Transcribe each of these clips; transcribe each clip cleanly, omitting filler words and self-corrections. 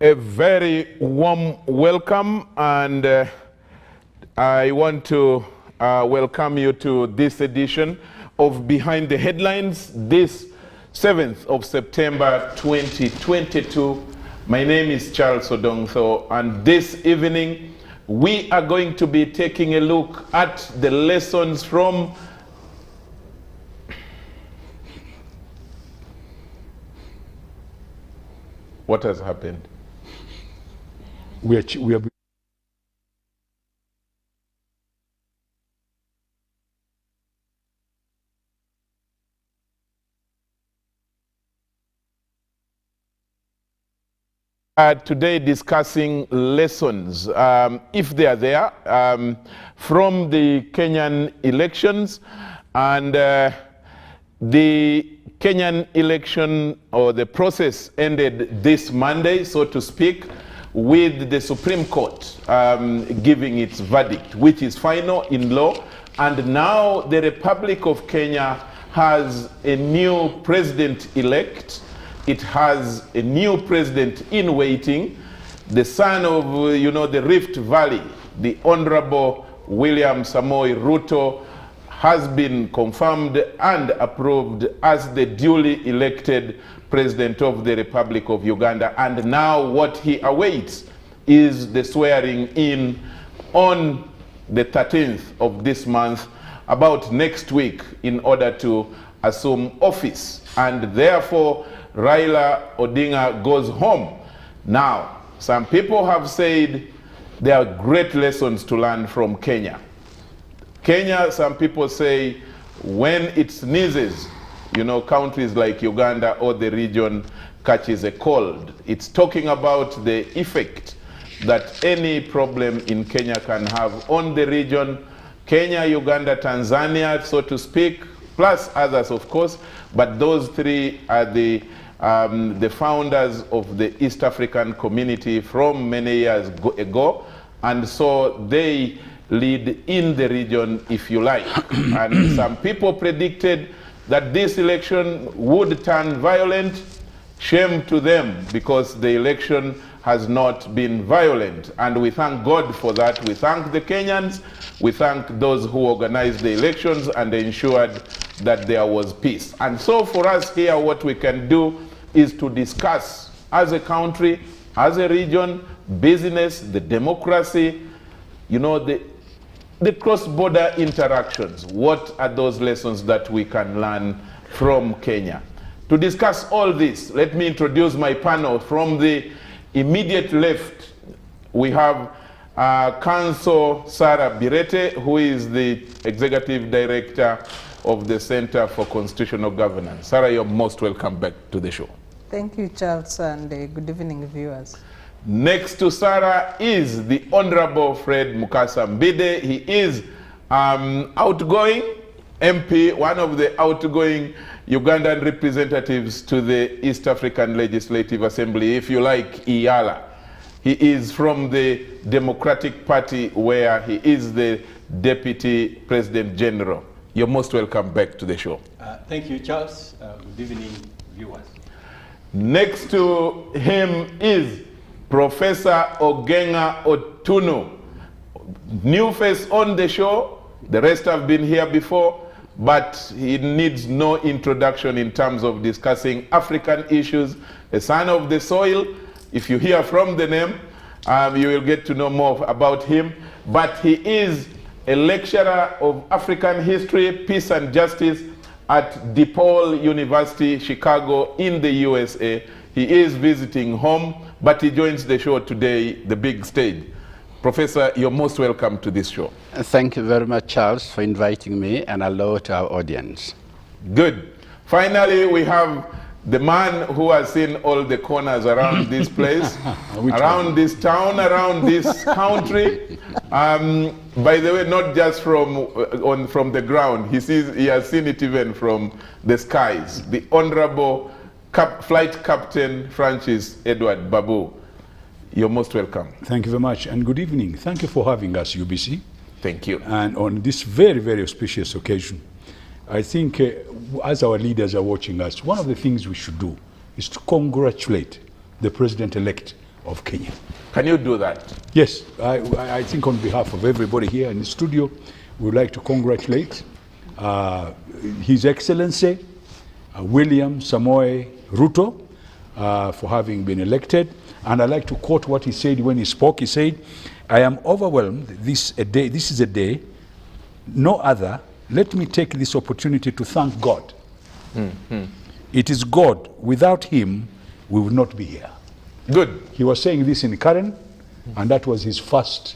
A very warm welcome, and I want to welcome you to this edition of Behind the Headlines, this 7th of September 2022. My name is Charles Odongtho, and this evening we are going to be taking a look at the lessons from what has happened. We are today discussing lessons, if they are there, from the Kenyan elections. And the Kenyan election, or the process, ended this Monday, so to speak, with the Supreme Court giving its verdict, which is final in law. And now the Republic of Kenya has a new president-elect. It has a new president in waiting, the son of, the Rift Valley, the Honorable William Samoei Ruto, has been confirmed and approved as the duly elected President of the Republic of Uganda. And now what he awaits is the swearing in on the 13th of this month, about next week, in order to assume office. And therefore, Raila Odinga goes home. Now, some people have said there are great lessons to learn from Kenya. Kenya, some people say, when it sneezes, countries like Uganda or the region catches a cold. It's talking about the effect that any problem in Kenya can have on the region. Kenya, Uganda, Tanzania, so to speak, plus others, of course, but those three are the founders of the East African community from many years ago, and so they lead in the region, if you like. And some people predicted that this election would turn violent. Shame to them, because the election has not been violent. And we thank God for that. We thank the Kenyans. We thank those who organized the elections and ensured that there was peace. And so for us here, what we can do is to discuss as a country, as a region, business, the democracy, the cross-border interactions. What are those lessons that we can learn from Kenya? To discuss all this, let me introduce my panel. From the immediate left, we have Council Sarah Birete, who is the Executive Director of the Center for Constitutional Governance. Sarah, you're most welcome back to the show. Thank you, Charles, and good evening, viewers. Next to Sarah is the Honorable Fred Mukasa Mbide. He is outgoing MP, one of the outgoing Ugandan representatives to the East African Legislative Assembly, if you like, IALA. He is from the Democratic Party, where he is the Deputy President General. You're most welcome back to the show. Thank you, Charles. Good evening, viewers. Next to him is Professor Ogenga Otunu. New face on the show. The rest have been here before, but he needs no introduction in terms of discussing African issues. A son of the soil. If you hear from the name, you will get to know more about him. But he is a lecturer of African history, peace and justice at DePaul University, Chicago in the USA. He is visiting home, but he joins the show today, the big stage. Professor, you're most welcome to this show. Thank you very much, Charles, for inviting me, and hello to our audience. Good. Finally, we have the man who has seen all the corners around this place, around this town, around this country. By the way, not just from the ground. He has seen it even from the skies. The Honorable Flight Captain Francis Edward Babu. You're most welcome. Thank you very much, and good evening. Thank you for having us, UBC. Thank you. And on this very, very auspicious occasion, I think as our leaders are watching us, one of the things we should do is to congratulate the President-elect of Kenya. Can you do that? Yes, I think on behalf of everybody here in the studio, we would like to congratulate His Excellency William Samoei Ruto for having been elected. And I'd like to quote what he said when he spoke. He said, "I am overwhelmed. This is a day, no other. Let me take this opportunity to thank God. It is God. Without him, we would not be here." Good. He was saying this in Karen, and that was his first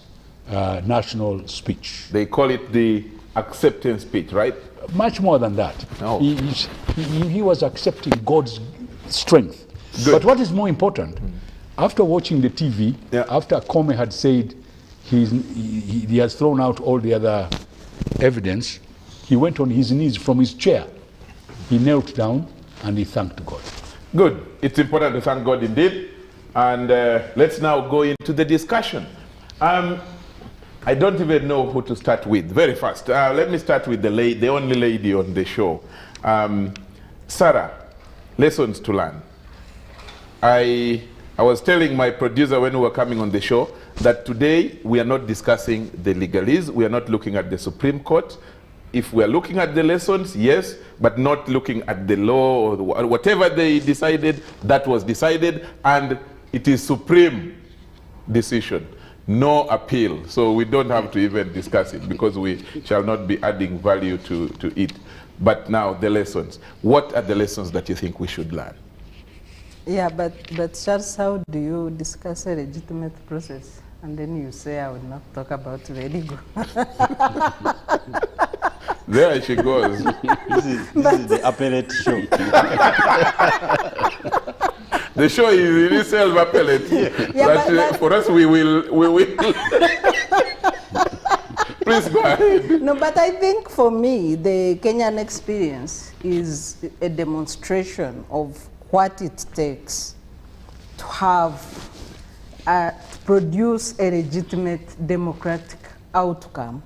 national speech. They call it the acceptance speech, right? Much more than that. Oh. He was accepting God's strength. Good. But what is more important, after watching the TV, Yeah. after Kome had said he has thrown out all the other evidence, he went on his knees from his chair. He knelt down and he thanked God. Good. It's important to thank God indeed. And let's now go into the discussion. I don't even know who to start with. Very fast. Let me start with the only lady on the show. Sarah, lessons to learn. I was telling my producer when we were coming on the show that today we are not discussing the legalese. We are not looking at the Supreme Court. If we are looking at the lessons, yes, but not looking at the law or whatever they decided, that was decided, and it is supreme decision. No appeal. So we don't have to even discuss it because we shall not be adding value to it. But now the lessons. What are the lessons that you think we should learn? Yeah, but Charles, how do you discuss a legitimate process? And then you say, I will not talk about the legal. There she goes. This is the appellate show. The show is in itself appellate. Yeah, but for us, we will. Please go ahead. No, but I think for me, the Kenyan experience is a demonstration of what it takes to have, to produce a legitimate democratic outcome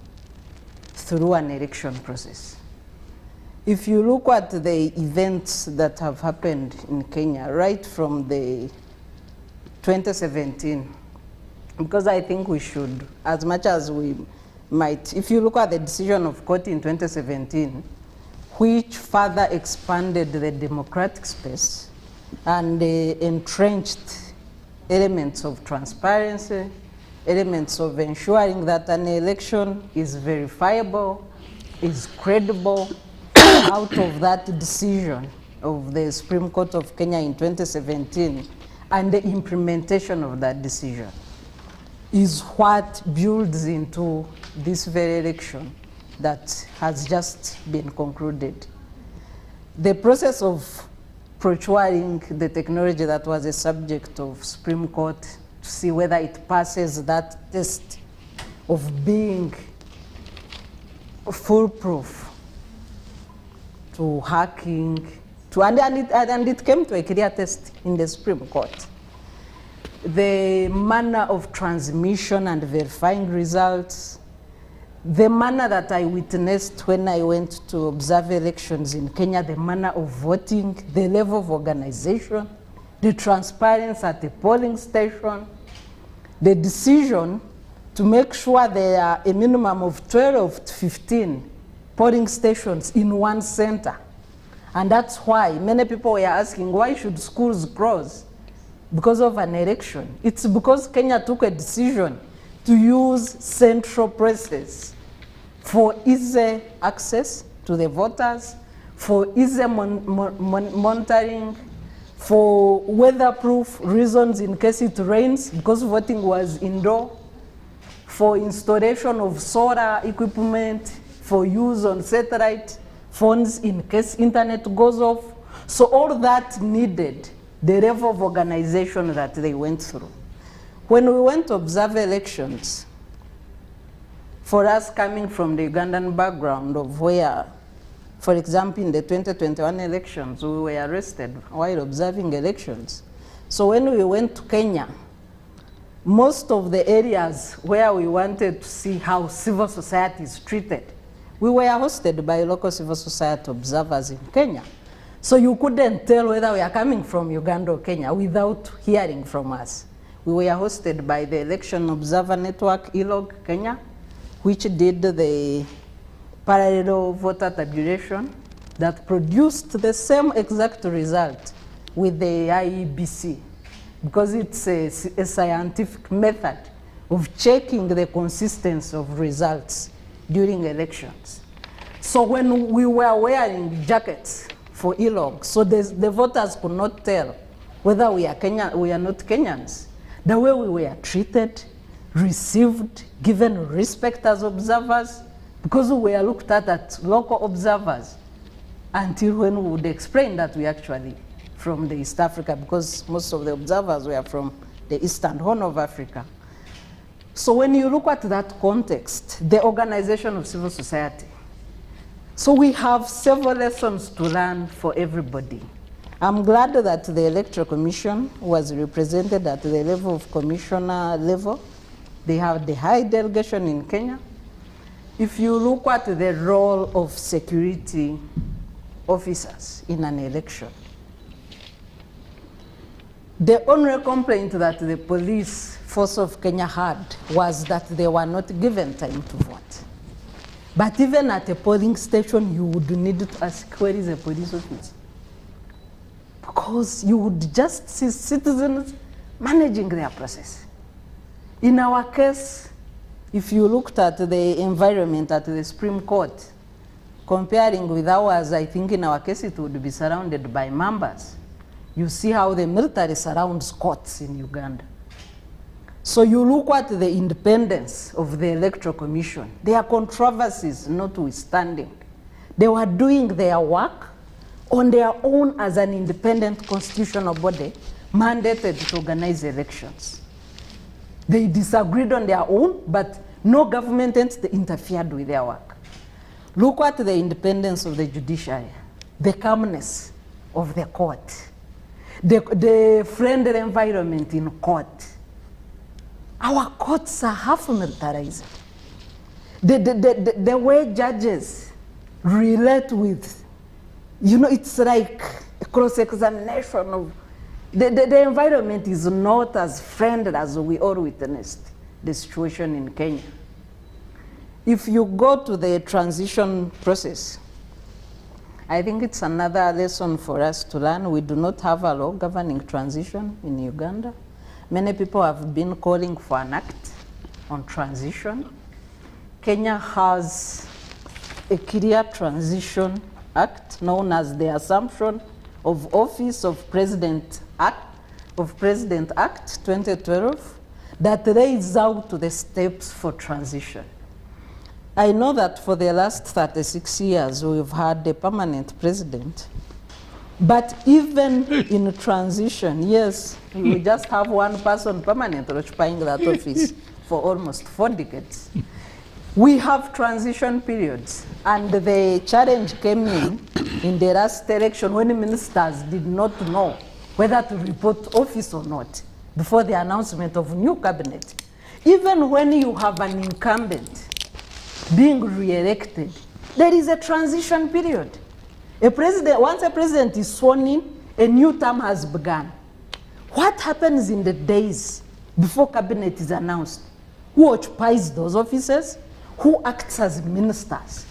through an election process. If you look at the events that have happened in Kenya right from the 2017, because I think we should, as much as we might, if you look at the decision of court in 2017, which further expanded the democratic space and entrenched elements of transparency, elements of ensuring that an election is verifiable, is credible. Out of that decision of the Supreme Court of Kenya in 2017 and the implementation of that decision is what builds into this very election that has just been concluded. The process of procuring the technology that was a subject of Supreme Court to see whether it passes that test of being foolproof to hacking, and it came to a clear test in the Supreme Court. The manner of transmission and verifying results, the manner that I witnessed when I went to observe elections in Kenya, the manner of voting, the level of organization, the transparency at the polling station, the decision to make sure there are a minimum of 12 to 15 polling stations in one center. And that's why many people were asking, why should schools close because of an election? It's because Kenya took a decision to use central process for easy access to the voters, for easy monitoring, for weatherproof reasons in case it rains, because voting was indoor, for installation of solar equipment, for use on satellite phones in case internet goes off. So all that needed the level of organization that they went through. When we went to observe elections, for us coming from the Ugandan background of where, for example, in the 2021 elections, we were arrested while observing elections. So when we went to Kenya, most of the areas where we wanted to see how civil society is treated, we were hosted by local civil society observers in Kenya. So you couldn't tell whether we are coming from Uganda or Kenya without hearing from us. we were hosted by the Election Observer Network, ELOG Kenya, which did the parallel voter tabulation that produced the same exact result with the IEBC, because it's a scientific method of checking the consistency of results during elections. So when we were wearing jackets for ELOG, so the voters could not tell whether we are Kenyan, we are not Kenyans. The way we were treated, received, given respect as observers, because we were looked at as local observers, until when we would explain that we actually from the East Africa, because most of the observers were from the Eastern Horn of Africa. So when you look at that context, the organization of civil society, so we have several lessons to learn for everybody. I'm glad that the Electoral Commission was represented at the level of commissioner level. They have the high delegation in Kenya. If you look at the role of security officers in an election, the only complaint that the police force of Kenya had was that they were not given time to vote. But even at a polling station, you would need to ask, where is a police officer? Because you would just see citizens managing their process. In our case, if you looked at the environment at the Supreme Court, comparing with ours, I think in our case it would be surrounded by members. You see how the military surrounds courts in Uganda. So you look at the independence of the Electoral Commission, their controversies notwithstanding. They were doing their work on their own as an independent constitutional body mandated to organize elections. They disagreed on their own, but no government entity interfered with their work. Look at the independence of the judiciary, the calmness of the court, the friendly environment in court. Our courts are half militarized. The way judges relate with, you know, it's like a cross-examination of, the environment is not as friendly as we all witnessed the situation in Kenya. If you go to the transition process, I think it's another lesson for us to learn. We do not have a law governing transition in Uganda. Many people have been calling for an act on transition. Kenya has a clear transition act known as the Assumption of Office of President Act, Act 2012, that lays out the steps for transition. I know that for the last 36 years we've had a permanent president, but even in transition, yes, we just have one person permanent occupying that office for almost 4 decades. We have transition periods, and the challenge came in the last election when ministers did not know whether to report office or not before the announcement of new cabinet. Even when you have an incumbent being re-elected, there is a transition period. Once a president is sworn in, a new term has begun. What happens in the days before cabinet is announced? Who occupies those offices? Who acts as ministers?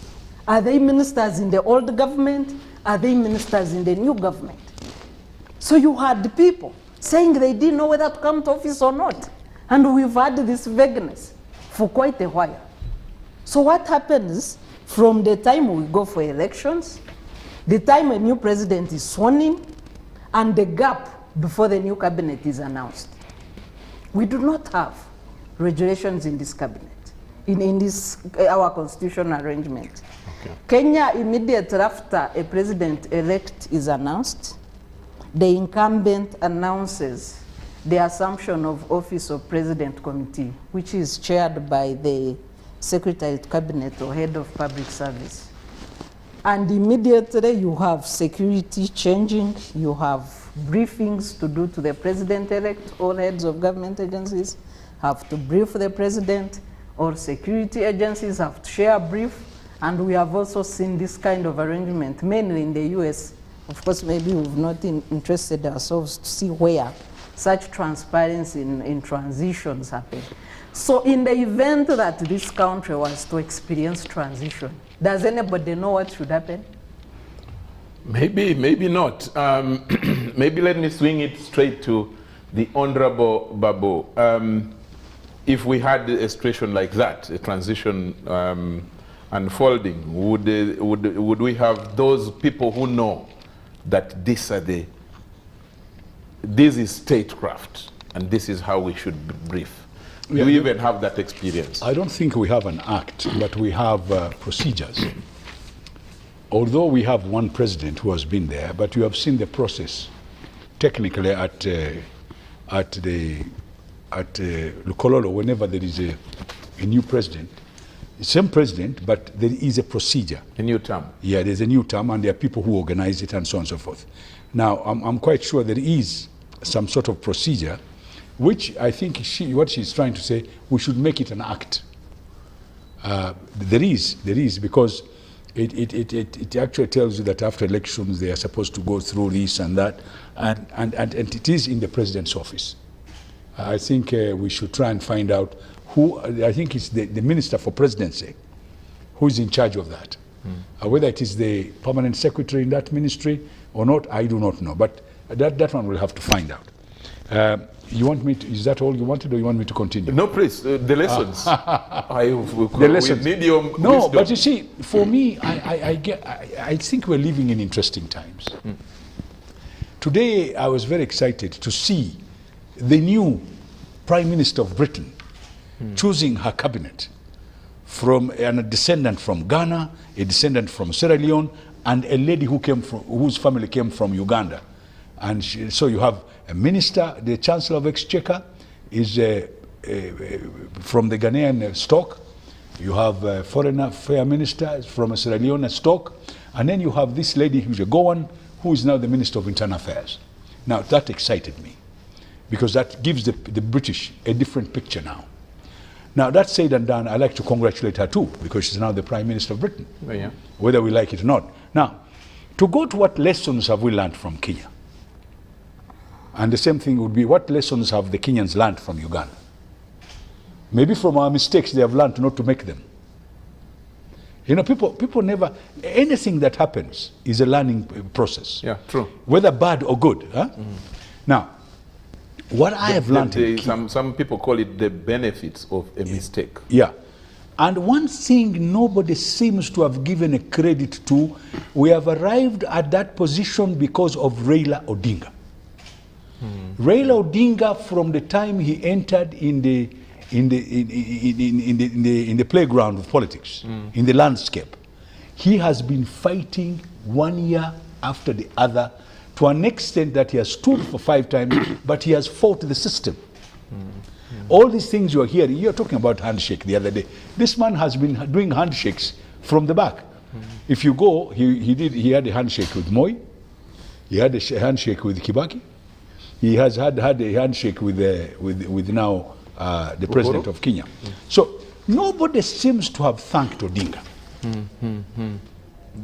Are they ministers in the old government? Are they ministers in the new government? So you had people saying they didn't know whether to come to office or not. And we've had this vagueness for quite a while. So what happens from the time we go for elections, the time a new president is sworn in, and the gap before the new cabinet is announced? We do not have regulations in this cabinet, in this, our constitutional arrangement. Okay. Kenya, immediately after a president-elect is announced, the incumbent announces the Assumption of Office of President Committee, which is chaired by the Secretary to Cabinet or Head of Public Service. And immediately you have security changing, you have briefings to do to the president-elect. All heads of government agencies have to brief the president, or security agencies have to share a brief. And we have also seen this kind of arrangement, mainly in the US. Of course, maybe we've not interested ourselves to see where such transparency in transitions happen. So in the event that this country was to experience transition, does anybody know what should happen? Maybe, maybe not. Maybe let me swing it straight to the Honorable Babu. If we had a situation like that, a transition unfolding, would we have those people who know that this is statecraft and this is how we should brief? Do we even have that experience? I don't think we have an act, but we have procedures. Although we have one president who has been there, but you have seen the process technically at Lukololo, whenever there is a new president, same president, but there is a procedure. A new term. Yeah, there's a new term, and there are people who organize it and so on and so forth. Now, I'm quite sure there is some sort of procedure, which I think what she's trying to say, we should make it an act. There is, because it actually tells you that after elections they are supposed to go through this and that, and it is in the president's office. I think we should try and find out who, I think it's the Minister for Presidency who is in charge of that. Whether it is the permanent secretary in that ministry or not, I do not know, but that one we'll have to find out. You want me to, is that all you wanted, or you want me to continue? No, please, the lessons. The lessons. We need your no, wisdom. but you see, for me, I think we're living in interesting times. Today, I was very excited to see the new Prime Minister of Britain choosing her cabinet from a descendant from Ghana, a descendant from Sierra Leone, and a lady whose family came from Uganda. And so you have a minister, the Chancellor of Exchequer is from the Ghanaian stock. You have a foreign affairs minister from a Sierra Leone stock. And then you have this lady who's a Goan, who is now the Minister of Internal Affairs. Now that excited me, because that gives the British a different picture now. Now that said and done, I like to congratulate her too, because she's now the Prime Minister of Britain, whether we like it or not. Now, to go to what lessons have we learned from Kenya? And the same thing would be, what lessons have the Kenyans learned from Uganda? Maybe from our mistakes they have learned not to make them. You know, people never, anything that happens is a learning process. Yeah, true. Whether bad or good. Huh? Now, what I have learned some people call it the benefits of a mistake. Yeah. And one thing nobody seems to have given a credit to, we have arrived at that position because of Raila Odinga. Raila Odinga, from the time he entered in the playground of politics, in the landscape, he has been fighting 1 year after the other, to an extent that he has stood for 5 times, but he has fought the system. All these things you are hearing, you're talking about handshake the other day. This man has been doing handshakes from the back. If you go, he had a handshake with Moi, he had a handshake with Kibaki, he has had a handshake with now the president of Kenya. So nobody seems to have thanked Odinga.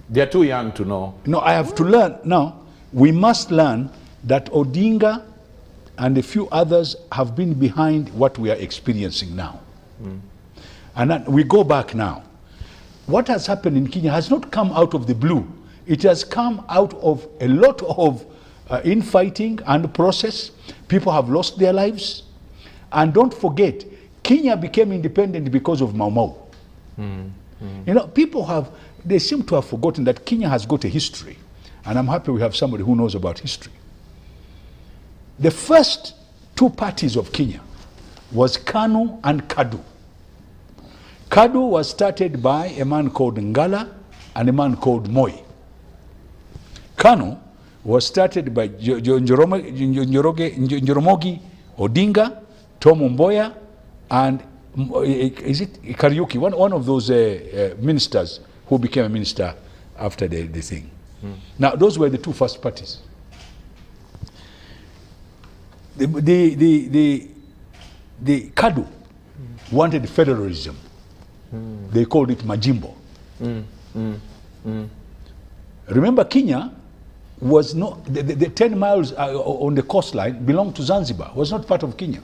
They're too young to know. No, I have to learn. Now, we must learn that Odinga and a few others have been behind what we are experiencing now. And then we go back now. What has happened in Kenya has not come out of the blue. It has come out of a lot of infighting and process. People have lost their lives. And don't forget, Kenya became independent because of Mau Mau. You know, they seem to have forgotten that Kenya has got a history. And I'm happy we have somebody who knows about history. The first 2 parties of Kenya was KANU and KADU. KADU was started by a man called Ngala and a man called Moi. KANU was started by Njoromogi Odinga, Tom Mboya, and is it Kariuki, one of those ministers who became a minister after the thing. Now, those were the 2 first parties. The KADU wanted federalism. They called it Majimbo. Remember, Kenya was not, the 10 miles on the coastline belonged to Zanzibar, was not part of Kenya.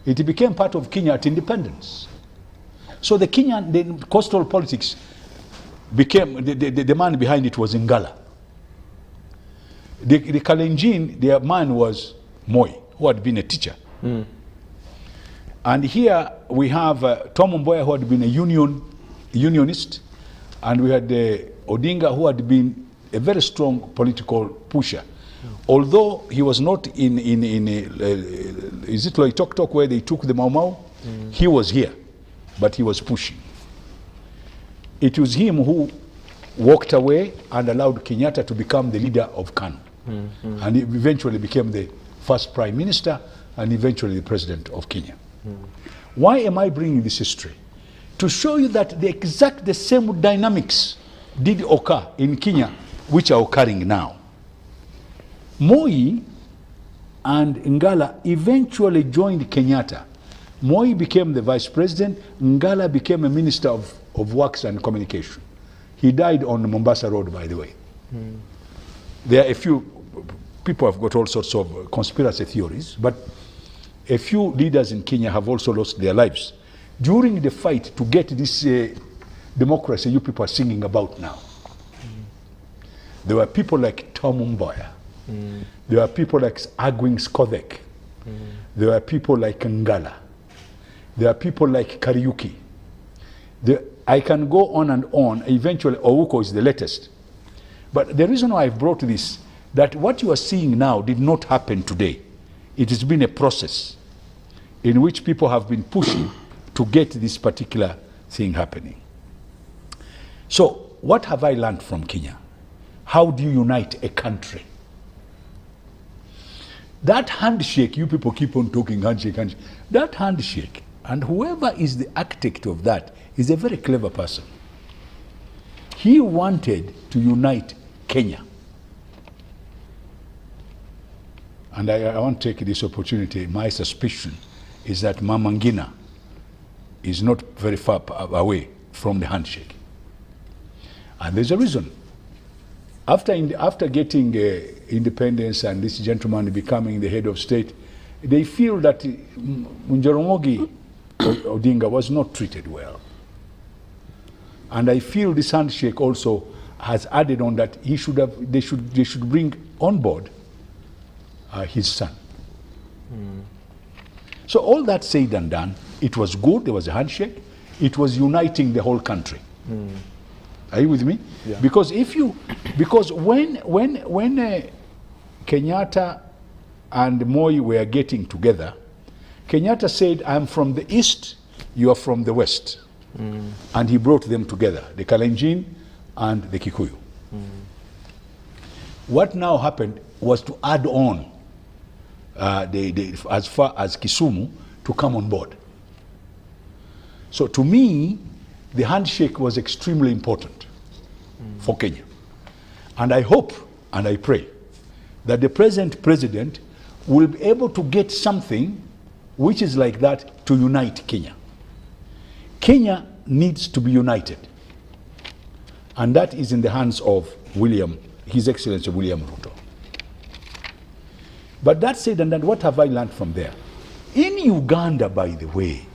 It became part of Kenya at independence. So the Kenyan, the coastal politics became, the man behind it was Ngala. The Kalenjin, their man was Moi, who had been a teacher. And here we have Tom Mboya, who had been a unionist, and we had Odinga, who had been a very strong political pusher. Although he was not in is it Loitoktok where they took the Mau Mau? He was here, but he was pushing. It was him who walked away and allowed Kenyatta to become the leader of KANU. And he eventually became the first prime minister and eventually the president of Kenya. Why am I bringing this history? To show you that the same dynamics did occur in Kenya, which are occurring now. Moi and Ngala eventually joined Kenyatta. Moi became the vice president, Ngala became a minister of works and communication. He died on the Mombasa Road, by the way. There are a few people have got all sorts of conspiracy theories, but a few leaders in Kenya have also lost their lives during the fight to get this democracy you people are singing about now. There were people like Tom Mboya. There were people like Agwin Skodhek. There were people like Ngala. There are people like Kariuki. I can go on and on. Eventually, Ouko is the latest. But the reason why I've brought this, that what you are seeing now did not happen today. It has been a process in which people have been pushing to get this particular thing happening. So, what have I learned from Kenya? How do you unite a country? That handshake, you people keep on talking handshake, handshake. That handshake, and whoever is the architect of that is a very clever person. He wanted to unite Kenya. And I want to take this opportunity. My suspicion is that Mama Ngina is not very far away from the handshake. And there's a reason. After getting independence and this gentleman becoming the head of state, they feel that Njoromogi Odinga was not treated well. And I feel this handshake also has added on that they should bring on board his son. So all that said and done, it was good, there was a handshake, it was uniting the whole country. Are you with me? Yeah. Because when Kenyatta and Moi were getting together, Kenyatta said, I'm from the east, you are from the west. And he brought them together, the Kalenjin and the Kikuyu. What now happened was to add on as far as Kisumu to come on board. So to me, the handshake was extremely important for Kenya. And I hope and I pray that the present president will be able to get something which is like that to unite Kenya. Kenya needs to be united. And that is in the hands of His Excellency William Ruto. But that said and done, what have I learned from there? In Uganda, by the way,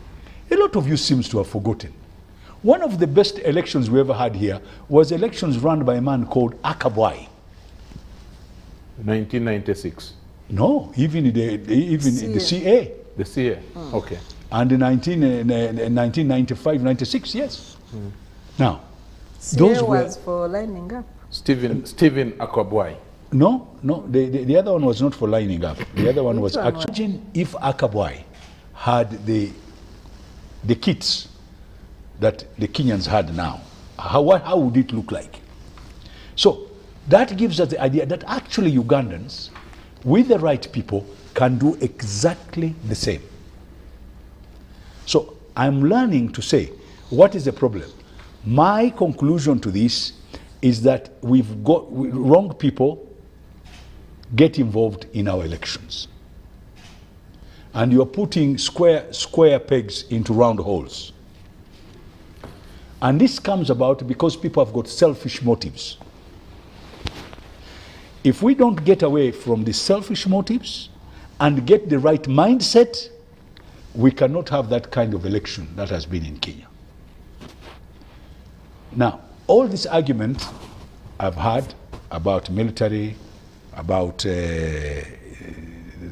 a lot of you seems to have forgotten. One of the best elections we ever had here was elections run by a man called Akabwai. 1996. No, even in the CA. The CA, okay. And in 1995, 96, yes. CA Now, those was for lining up. Stephen Akabwai. No, the other one was not for lining up. The other one was actually, imagine if Akabwai had the kits that the Kenyans had now. How would it look like? So that gives us the idea that actually Ugandans, with the right people, can do exactly the same. So I'm learning to say, what is the problem? My conclusion to this is that we've got wrong people get involved in our elections. And you're putting square pegs into round holes. And this comes about because people have got selfish motives. if we don't get away from the selfish motives and get the right mindset, we cannot have that kind of election that has been in Kenya. Now, all this argument I've had about military, about the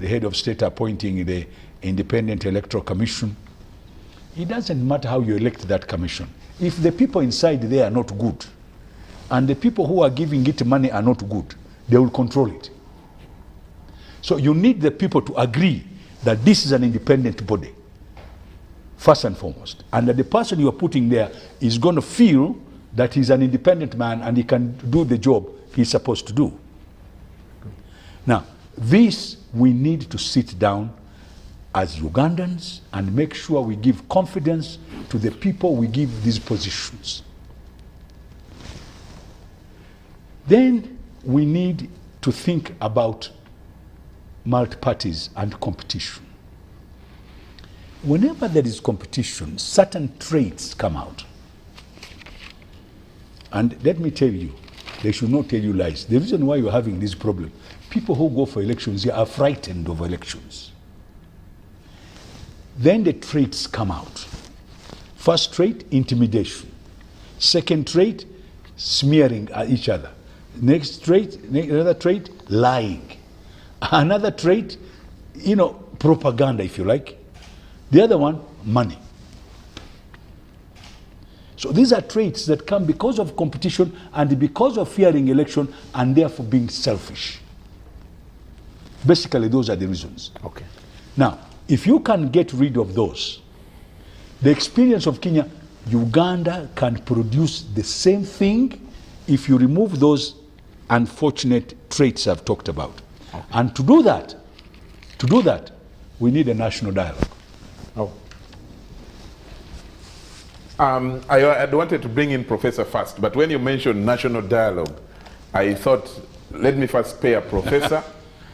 head of state appointing the Independent Electoral Commission, it doesn't matter how you elect that commission. If the people inside there are not good, and the people who are giving it money are not good, they will control it. So you need the people to agree that this is an independent body, first and foremost, and that the person you are putting there is going to feel that he's an independent man and he can do the job he's supposed to do. Now, this we need to sit down as Ugandans and make sure we give confidence to the people we give these positions. Then we need to think about multi-parties and competition. Whenever there is competition, certain traits come out. And let me tell you, they should not tell you lies. The reason why you're having this problem, people who go for elections here are frightened of elections. Then the traits come out. First trait, intimidation. Second trait, smearing at each other. Next trait, another trait, lying. Another trait, propaganda, if you like. The other one, money. So these are traits that come because of competition and because of fearing election and therefore being selfish. Basically, those are the reasons. Okay. Now, if you can get rid of those, the experience of Kenya, Uganda can produce the same thing if you remove those unfortunate traits I've talked about. Okay. And to do that, we need a national dialogue. Oh. I wanted to bring in Professor first, but when you mentioned national dialogue, I thought, let me first spare Professor.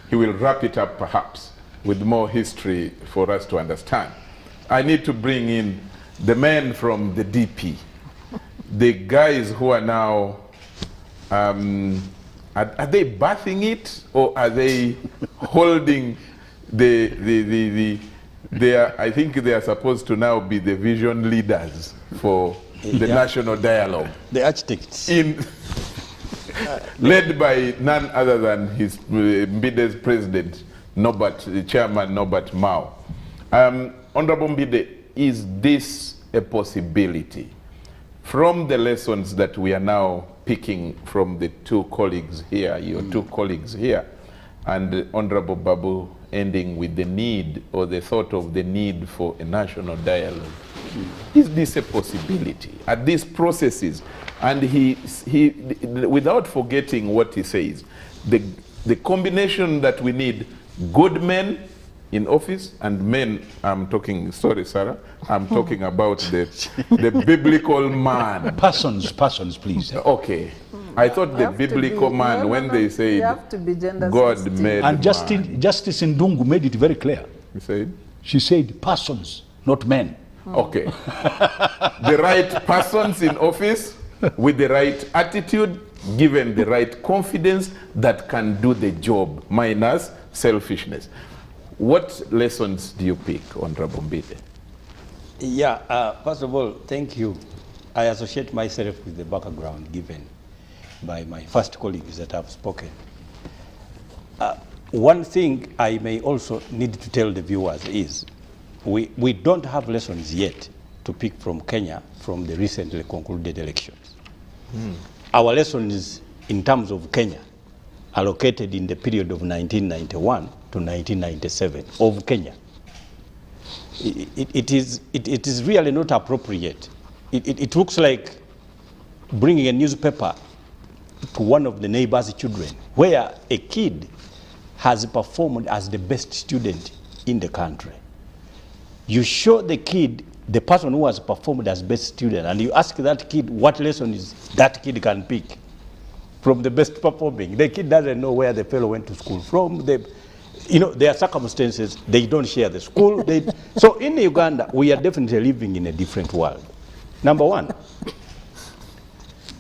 He will wrap it up perhaps with more history for us to understand. I need to bring in the men from the DP, the guys who are now, are they bathing it or are they holding I think they are supposed to now be the vision leaders for the national dialogue. The architects. Led by none other than his Mbide's president, the chairman Norbert Mao. Honorable Mbide, is this a possibility? From the lessons that we are now picking from the two colleagues here, your two colleagues here, and Honorable Babu ending with the need or the thought of the need for a national dialogue. Is this a possibility? Are these processes? And he without forgetting what he says, the combination that we need, good men in office and men, I'm talking, sorry Sarah, I'm talking about the biblical man. Persons, please. Okay. I thought the biblical man, when they say God made and Justice Ndungu made it very clear. He said? She said persons, not men. Okay. The right persons in office with the right attitude, given the right confidence that can do the job, minus selfishness. What lessons do you pick, Honorable Mbide? Yeah, first of all, thank you. I associate myself with the background given by my first colleagues that have spoken. One thing I may also need to tell the viewers is we don't have lessons yet to pick from Kenya from the recently concluded elections. Our lessons in terms of Kenya are located in the period of 1991 to 1997 of Kenya. It is really not appropriate. It looks like bringing a newspaper to one of the neighbor's children where a kid has performed as the best student in the country. You show the kid, the person who has performed as best student, and you ask that kid what lessons that kid can pick from the best performing. The kid doesn't know where the fellow went to school from. There are circumstances, they don't share the school. So in Uganda, we are definitely living in a different world. Number one,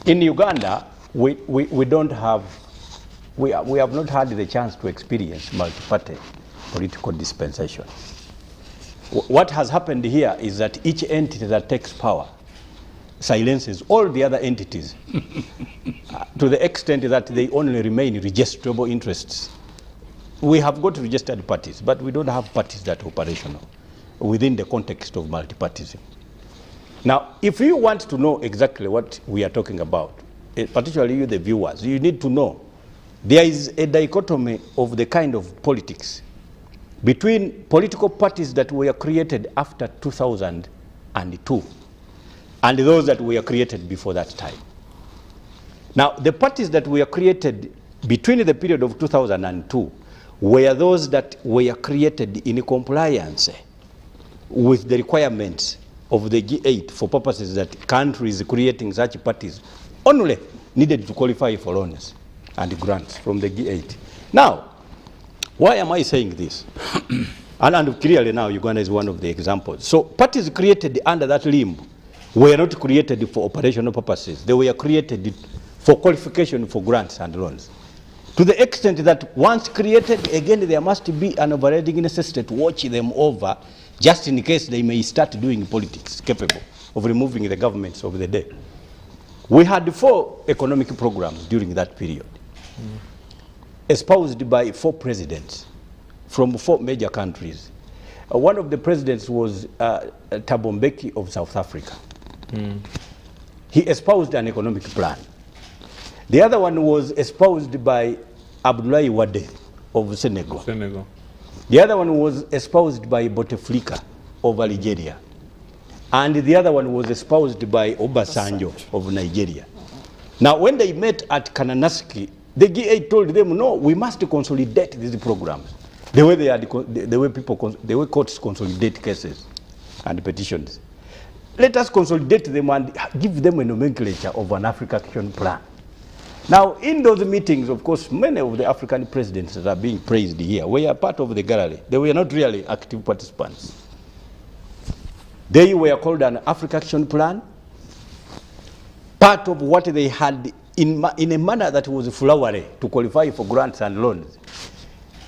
in Uganda, we don't have we have not had the chance to experience multi-party political dispensation. What has happened here is that each entity that takes power silences all the other entities to the extent that they only remain registrable interests. We have got registered parties, but we don't have parties that are operational within the context of multipartism. Now, if you want to know exactly what we are talking about, particularly you, the viewers, you need to know there is a dichotomy of the kind of politics between political parties that were created after 2002 and those that were created before that time. Now, the parties that were created between the period of 2002 were those that were created in compliance with the requirements of the G8 for purposes that countries creating such parties only needed to qualify for loans and grants from the G8. Now, why am I saying this? and clearly now Uganda is one of the examples. So parties created under that limb were not created for operational purposes. They were created for qualification for grants and loans. To the extent that once created, again, there must be an overriding necessity to watch them over, just in case they may start doing politics capable of removing the governments of the day. We had 4 economic programs during that period, espoused by 4 presidents from 4 major countries. One of the presidents was Thabo Mbeki of South Africa. He espoused an economic plan. The other one was espoused by Abdoulaye Wade of Senegal. The other one was espoused by Bouteflika of Algeria. And the other one was espoused by Obasanjo of Nigeria. Now, when they met at Kananaski, the G8 told them, no, we must consolidate these programs. The way courts consolidate cases and petitions. Let us consolidate them and give them a nomenclature of an Africa Action Plan. Now, in those meetings, of course, many of the African presidents that are being praised here were part of the gallery. They were not really active participants. They were called an Africa Action Plan, part of what they had in a manner that was flowery to qualify for grants and loans.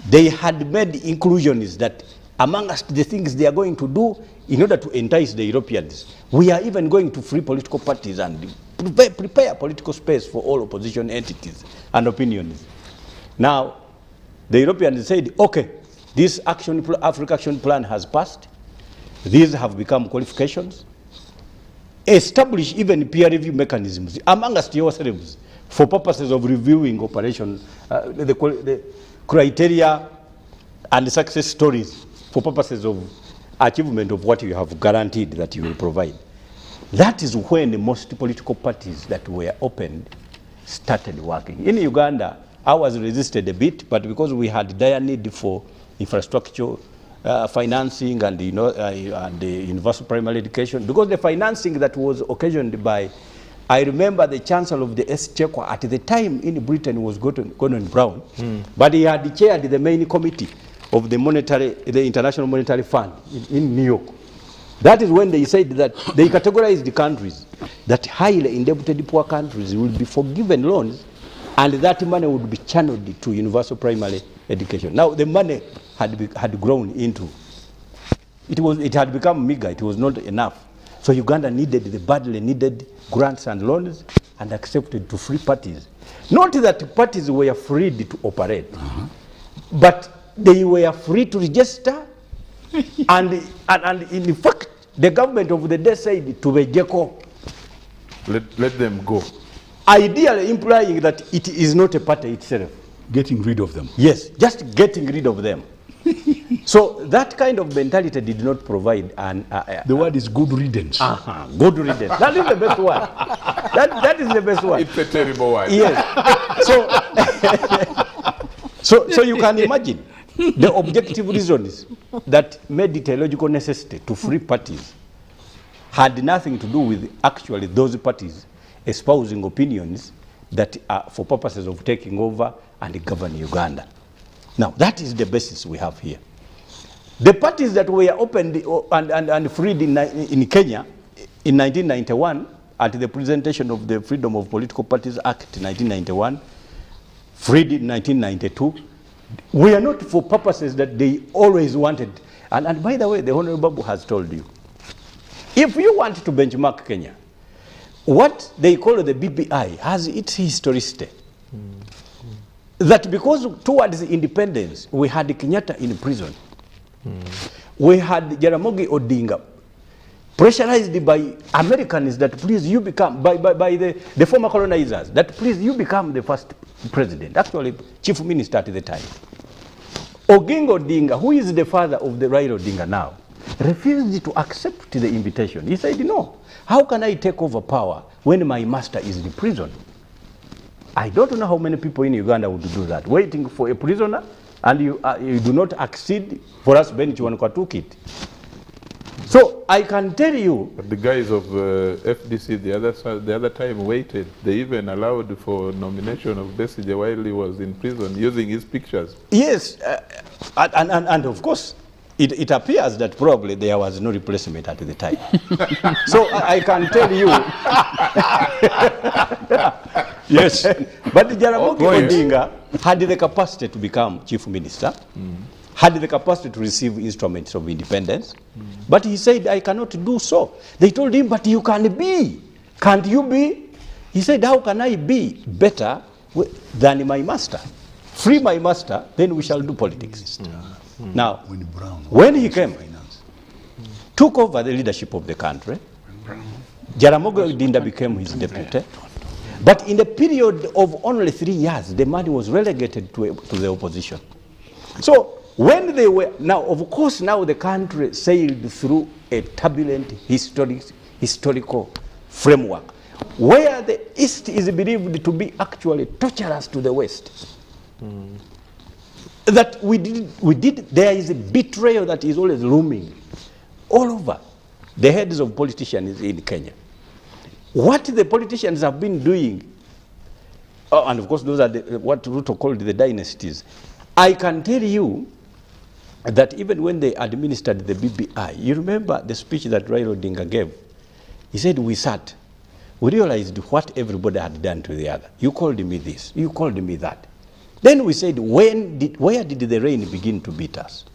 They had made inclusions that amongst the things they are going to do in order to entice the Europeans, we are even going to free political parties and prepare political space for all opposition entities and opinions. Now, the Europeans said, okay, this Africa Action Plan has passed. These have become qualifications. Establish even peer review mechanisms amongst yourselves for purposes of reviewing operation, the criteria and success stories for purposes of achievement of what you have guaranteed that you will provide. That is when most political parties that were opened started working. In Uganda, ours resisted a bit, but because we had dire need for infrastructure, financing, and and the universal primary education, because the financing that was occasioned by, I remember the Chancellor of the Exchequer at the time in Britain was Gordon Brown, but he had chaired the main committee of the International Monetary Fund in New York. That is when they said that they categorized the countries, that highly indebted poor countries will be forgiven loans, and that money would be channeled to universal primary education. Now the money had grown into, it had become meager, it was not enough. So Uganda badly needed grants and loans and accepted to free parties. Not that parties were freed to operate, but they were free to register, and in fact, the government of the day said to Bejeko, let them go. Ideally implying that it is not a party itself. Getting rid of them. Yes, just getting rid of them. So that kind of mentality did not provide the word is good riddance. Good riddance. That is the best one. That is the best one. It's a terrible one. Yes. So you can imagine the objective reasons that made it a logical necessity to free parties had nothing to do with actually those parties espousing opinions that are for purposes of taking over and governing Uganda. Now, that is the basis we have here. The parties that were opened and freed in Kenya in 1991, at the presentation of the Freedom of Political Parties Act in 1991, freed in 1992. We are not for purposes that they always wanted. And by the way, the Honorable Babu has told you, if you want to benchmark Kenya, what they call the BBI has its historicity. That because towards independence, we had Kenyatta in prison. We had Jaramogi Odinga pressurized by Americans that please you become, by the former colonizers, that please you become the first president, actually chief minister at the time. Oginga Odinga, who is the father of the Raila Odinga now, refused to accept the invitation. He said, no, how can I take over power when my master is in prison? I don't know how many people in Uganda would do that, waiting for a prisoner, and you do not accede for us bench one took it. So I can tell you, but the guys of FDC the other time waited. They even allowed for nomination of Besigye while he was in prison, using his pictures. Yes, and of course, it appears that probably there was no replacement at the time. So I can tell you, yes, but Jaramogi Odinga had the capacity to become chief minister, had the capacity to receive instruments of independence, but he said, I cannot do so. They told him, but you can be. Can't you be? He said, how can I be better than my master? Free my master, then we shall do politics. Now, when he came, took over the leadership of the country, Jaramogi Odinga became his deputy. But in a period of only 3 years, the man was relegated to the opposition. So when they were, now of course now the country sailed through a turbulent historical framework, where the East is believed to be actually torturous to the West. That we did, there is a betrayal that is always looming all over the heads of politicians in Kenya. What the politicians have been doing, and of course those are what Ruto called the dynasties. I can tell you that even when they administered the BBI, you remember the speech that Raila Odinga gave. He said, we sat, we realized what everybody had done to the other. You called me this, you called me that. Then we said, where did the rain begin to beat us?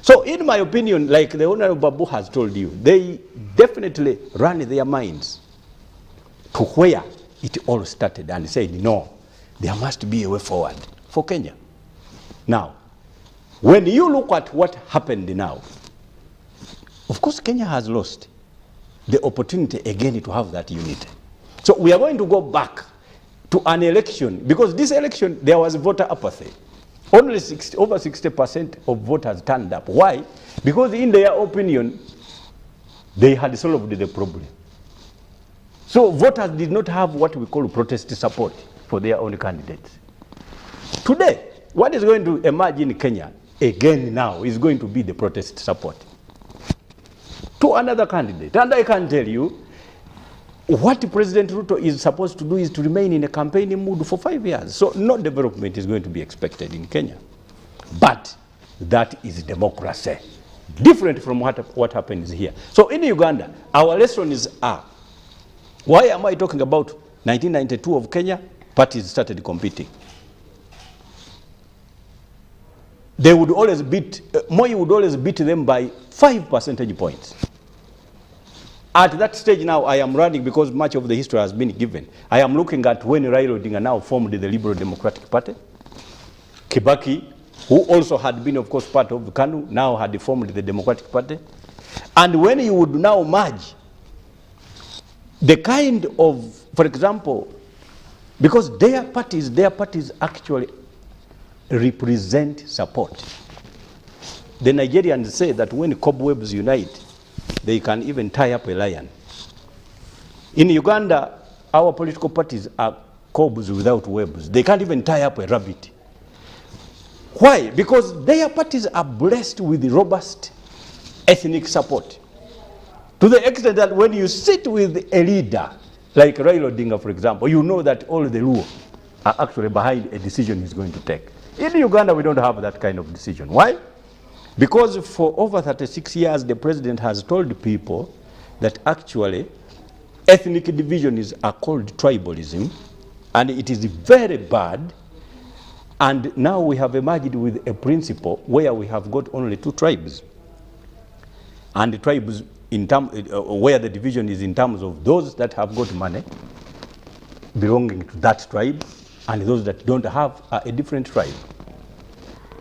So in my opinion, like the Honorable Babu has told you, they definitely ran their minds to where it all started and said, no, there must be a way forward for Kenya. Now, when you look at what happened now, of course Kenya has lost the opportunity again to have that unity. So we are going to go back to an election, because this election there was voter apathy. Only over 60% of voters turned up. Why? Because in their opinion, they had solved the problem. So voters did not have what we call protest support for their own candidates. Today, what is going to emerge in Kenya, again now, is going to be the protest support to another candidate. And I can tell you, what President Ruto is supposed to do is to remain in a campaigning mood for 5 years. So no development is going to be expected in Kenya. But that is democracy, different from what happens here. So in Uganda, our lessons are, why am I talking about 1992 of Kenya? Parties started competing. They would always beat, Moi would always beat them by 5 percentage points. At that stage now, I am running, because much of the history has been given. I am looking at when Raila Odinga now formed the Liberal Democratic Party. Kibaki, who also had been, of course, part of KANU, now had formed the Democratic Party. And when you would now merge the kind of, for example, because their parties actually represent support. The Nigerians say that when cobwebs unite, they can even tie up a lion. In Uganda, our political parties are cobs without webs. They can't even tie up a rabbit. Why? Because their parties are blessed with robust ethnic support. To the extent that when you sit with a leader, like Raila Odinga, for example, you know that all the Luo are actually behind a decision he's going to take. In Uganda, we don't have that kind of decision. Why? Because for over 36 years, the president has told people that actually ethnic divisions are called tribalism, and it is very bad, And now we have emerged with a principle where we have got only 2 tribes. And the tribes, where the division is in terms of those that have got money belonging to that tribe, and those that don't have are a different tribe.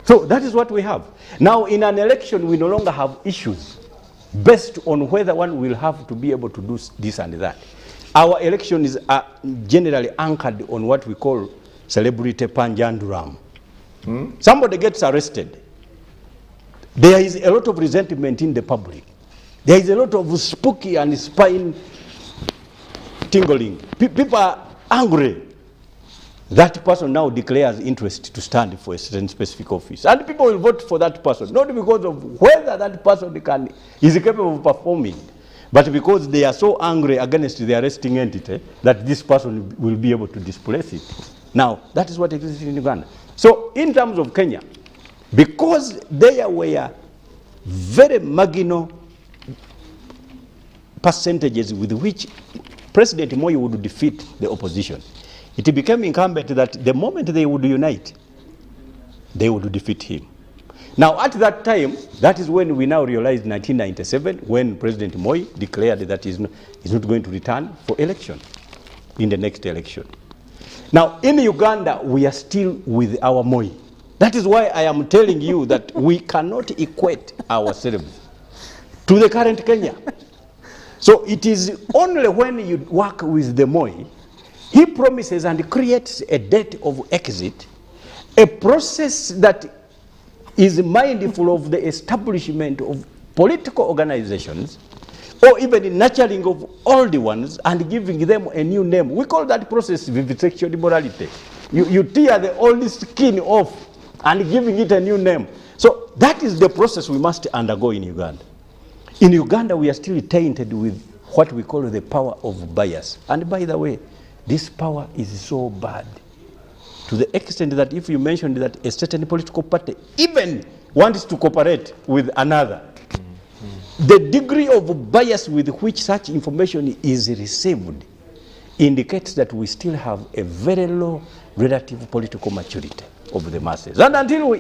So that is what we have. Now in an election, we no longer have issues based on whether one will have to be able to do this and that. Our elections are generally anchored on what we call celebrity panjanduram. Somebody gets arrested. There is a lot of resentment in the public. There is a lot of spooky and spine tingling. People are angry. That person now declares interest to stand for a certain specific office. And people will vote for that person, not because of whether that person is capable of performing, but because they are so angry against the arresting entity that this person will be able to displace it. Now, that is what exists in Uganda. So, in terms of Kenya, because there were very marginal percentages with which President Moi would defeat the opposition, it became incumbent that the moment they would unite, they would defeat him. Now, at that time, that is when we now realized 1997, when President Moi declared that he's not going to return for election in the next election. Now, in Uganda, we are still with our Moi. That is why I am telling you that we cannot equate ourselves to the current Kenya. So it is only when you work with the Moi, he promises and creates a date of exit, a process that is mindful of the establishment of political organizations, or even the nurturing of old ones and giving them a new name. We call that process vivisection immorality. You tear the old skin off and giving it a new name. So that is the process we must undergo in Uganda. In Uganda, we are still tainted with what we call the power of bias. And by the way, this power is so bad to the extent that if you mentioned that a certain political party even wants to cooperate with another, the degree of bias with which such information is received indicates that we still have a very low relative political maturity of the masses. And until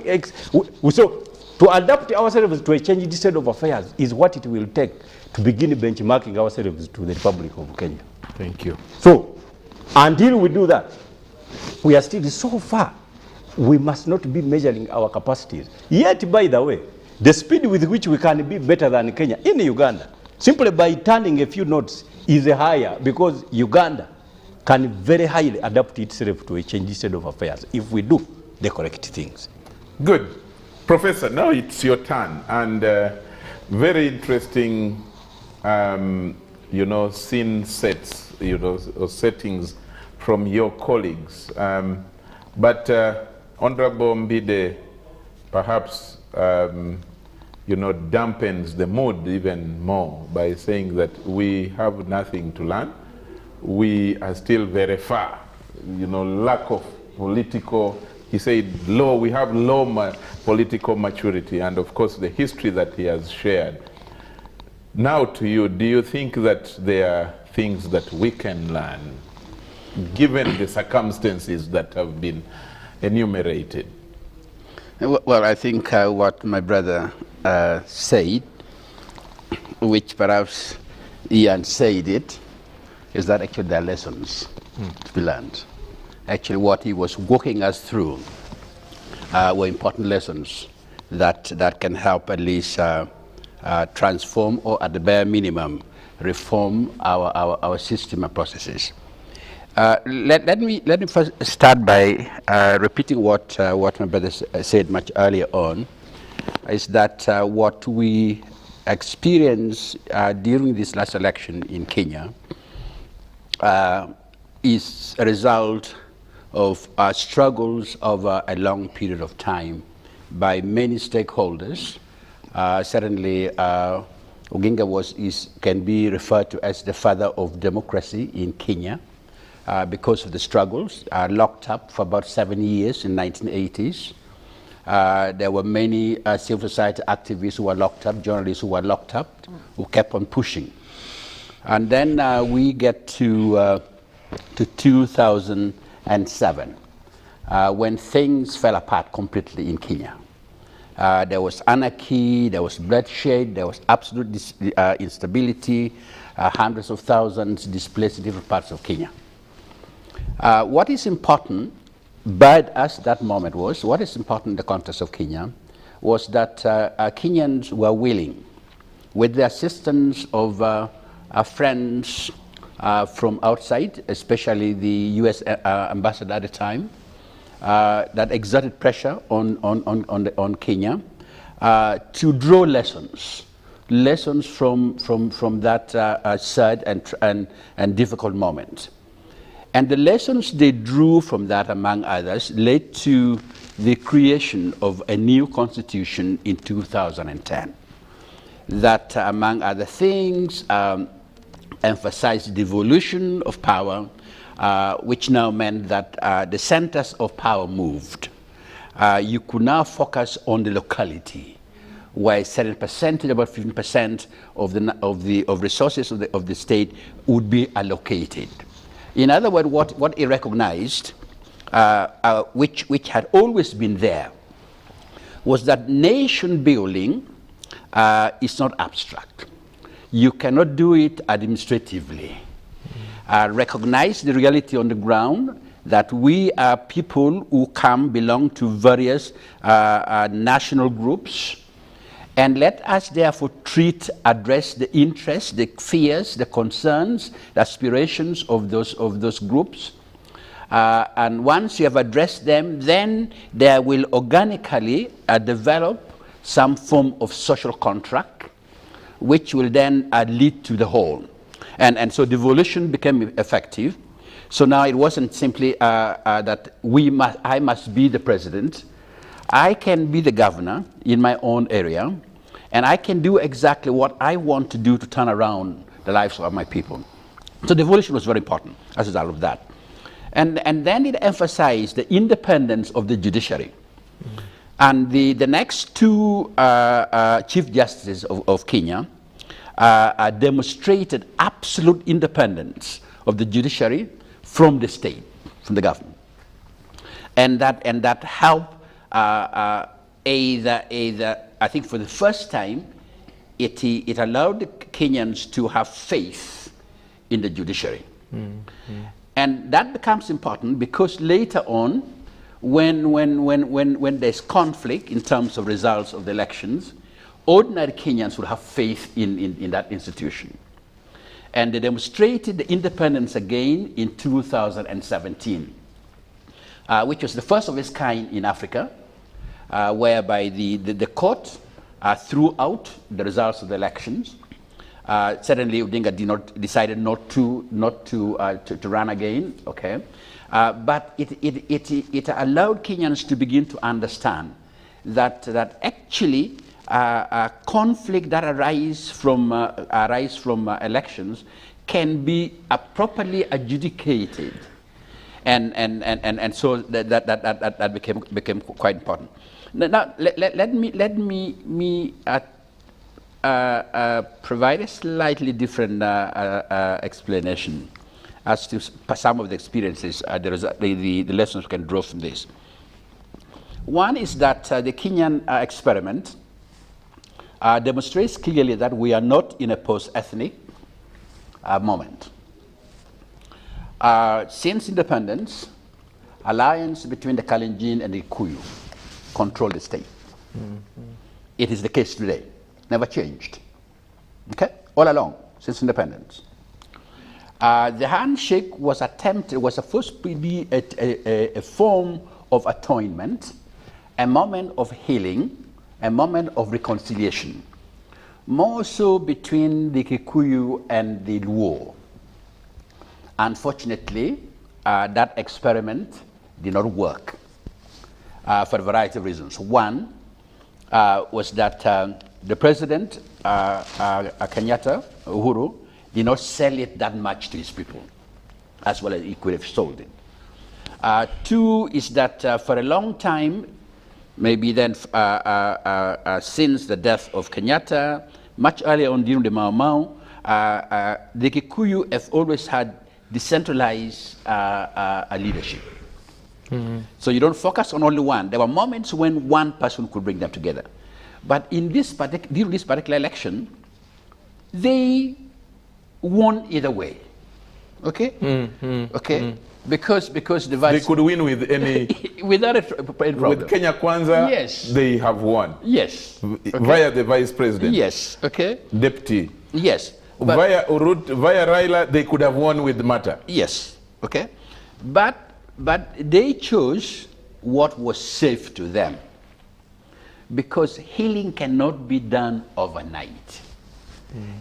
so to adapt ourselves to a changed state of affairs is what it will take to begin benchmarking ourselves to the Republic of Kenya. Thank you. So, until we do that, we are still so far. We must not be measuring our capacities. Yet, by the way, the speed with which we can be better than Kenya in Uganda, simply by turning a few notes, is higher because Uganda can very highly adapt itself to a changed state of affairs if we do the correct things. Good. Professor, now it's your turn. And very interesting, scene sets, or settings from your colleagues. But Honorable Mbide perhaps, dampens the mood even more by saying that we have nothing to learn. We are still very far, lack of political, he said, we have low political maturity, and of course the history that he has shared. Now to you, do you think that there are things that we can learn, given the circumstances that have been enumerated? Well, I think what my brother said, which perhaps Ian said it, is that actually there are lessons to be learned. Actually, what he was walking us through were important lessons that can help at least transform, or at the bare minimum, reform our system and processes. Let me first start by repeating what my brother said much earlier on, is that what we experienced during this last election in Kenya is a result of struggles over a long period of time by many stakeholders. Certainly, Oginga can be referred to as the father of democracy in Kenya because of the struggles, locked up for about 7 years in the 1980s. There were many civil society activists who were locked up, journalists who were locked up, who kept on pushing. And then we get to 2007. when things fell apart completely in Kenya. There was anarchy, there was bloodshed, there was absolute instability, hundreds of thousands displaced in different parts of Kenya. What is important, but as that moment was, what is important in the context of Kenya was that Kenyans were willing, with the assistance of our friends from outside, especially the US ambassador at the time, that exerted pressure on Kenya to draw lessons from that sad and difficult moment. And the lessons they drew from that, among others, led to the creation of a new constitution in 2010 that, among other things, emphasized devolution of power, which now meant that the centers of power moved. You could now focus on the locality, where a certain percentage, about 15% of resources of the state would be allocated. In other words, what he recognized, which had always been there, was that nation building is not abstract. You cannot do it administratively. Recognize the reality on the ground that we are people who belong to various national groups, and let us therefore address the interests, the fears, the concerns, the aspirations of those groups. And once you have addressed them, then there will organically develop some form of social contract, which will then lead to the whole. And so devolution became effective. So now it wasn't simply that I must be the president. I can be the governor in my own area, and I can do exactly what I want to do to turn around the lives of my people. So devolution was very important as a result of that. And then it emphasized the independence of the judiciary. And the next two Chief Justices of Kenya demonstrated absolute independence of the judiciary from the state, from the government. And that helped I think for the first time, it allowed the Kenyans to have faith in the judiciary. And that becomes important because later on, when there's conflict in terms of results of the elections, ordinary Kenyans would have faith in that institution. And they demonstrated the independence again in 2017, which was the first of its kind in Africa, whereby the court threw out the results of the elections. Certainly, Odinga decided not to run again. Okay, but it allowed Kenyans to begin to understand that actually conflict that arise from elections can be properly adjudicated, and so that became quite important. Now let me provide a slightly different explanation as to some of the experiences, the lessons we can draw from this. One is that the Kenyan experiment demonstrates clearly that we are not in a post-ethnic moment. Since independence, alliance between the Kalenjin and the Kikuyu control the state. It is the case today. Never changed. Okay? All along, since independence. The handshake was supposed to be a form of atonement, a moment of healing, a moment of reconciliation. More so between the Kikuyu and the Luo. Unfortunately, that experiment did not work for a variety of reasons. One was that the president, Kenyatta, Uhuru, did not sell it that much to his people, as well as he could have sold it. Two is that for a long time, maybe then since the death of Kenyatta, much earlier on during the Mau Mau, the Kikuyu have always had decentralized leadership. So you don't focus on only one. There were moments when one person could bring them together. But in this during this particular election, they won either way. Okay? Okay? Because the vice... They could win with any... without a problem. With Kenya Kwanza, yes, they have won. Yes. Okay. Via the vice president. Yes. Okay? Deputy. Yes. Via Raila, they could have won with Mata. Yes. Okay? But they chose what was safe to them. Because healing cannot be done overnight.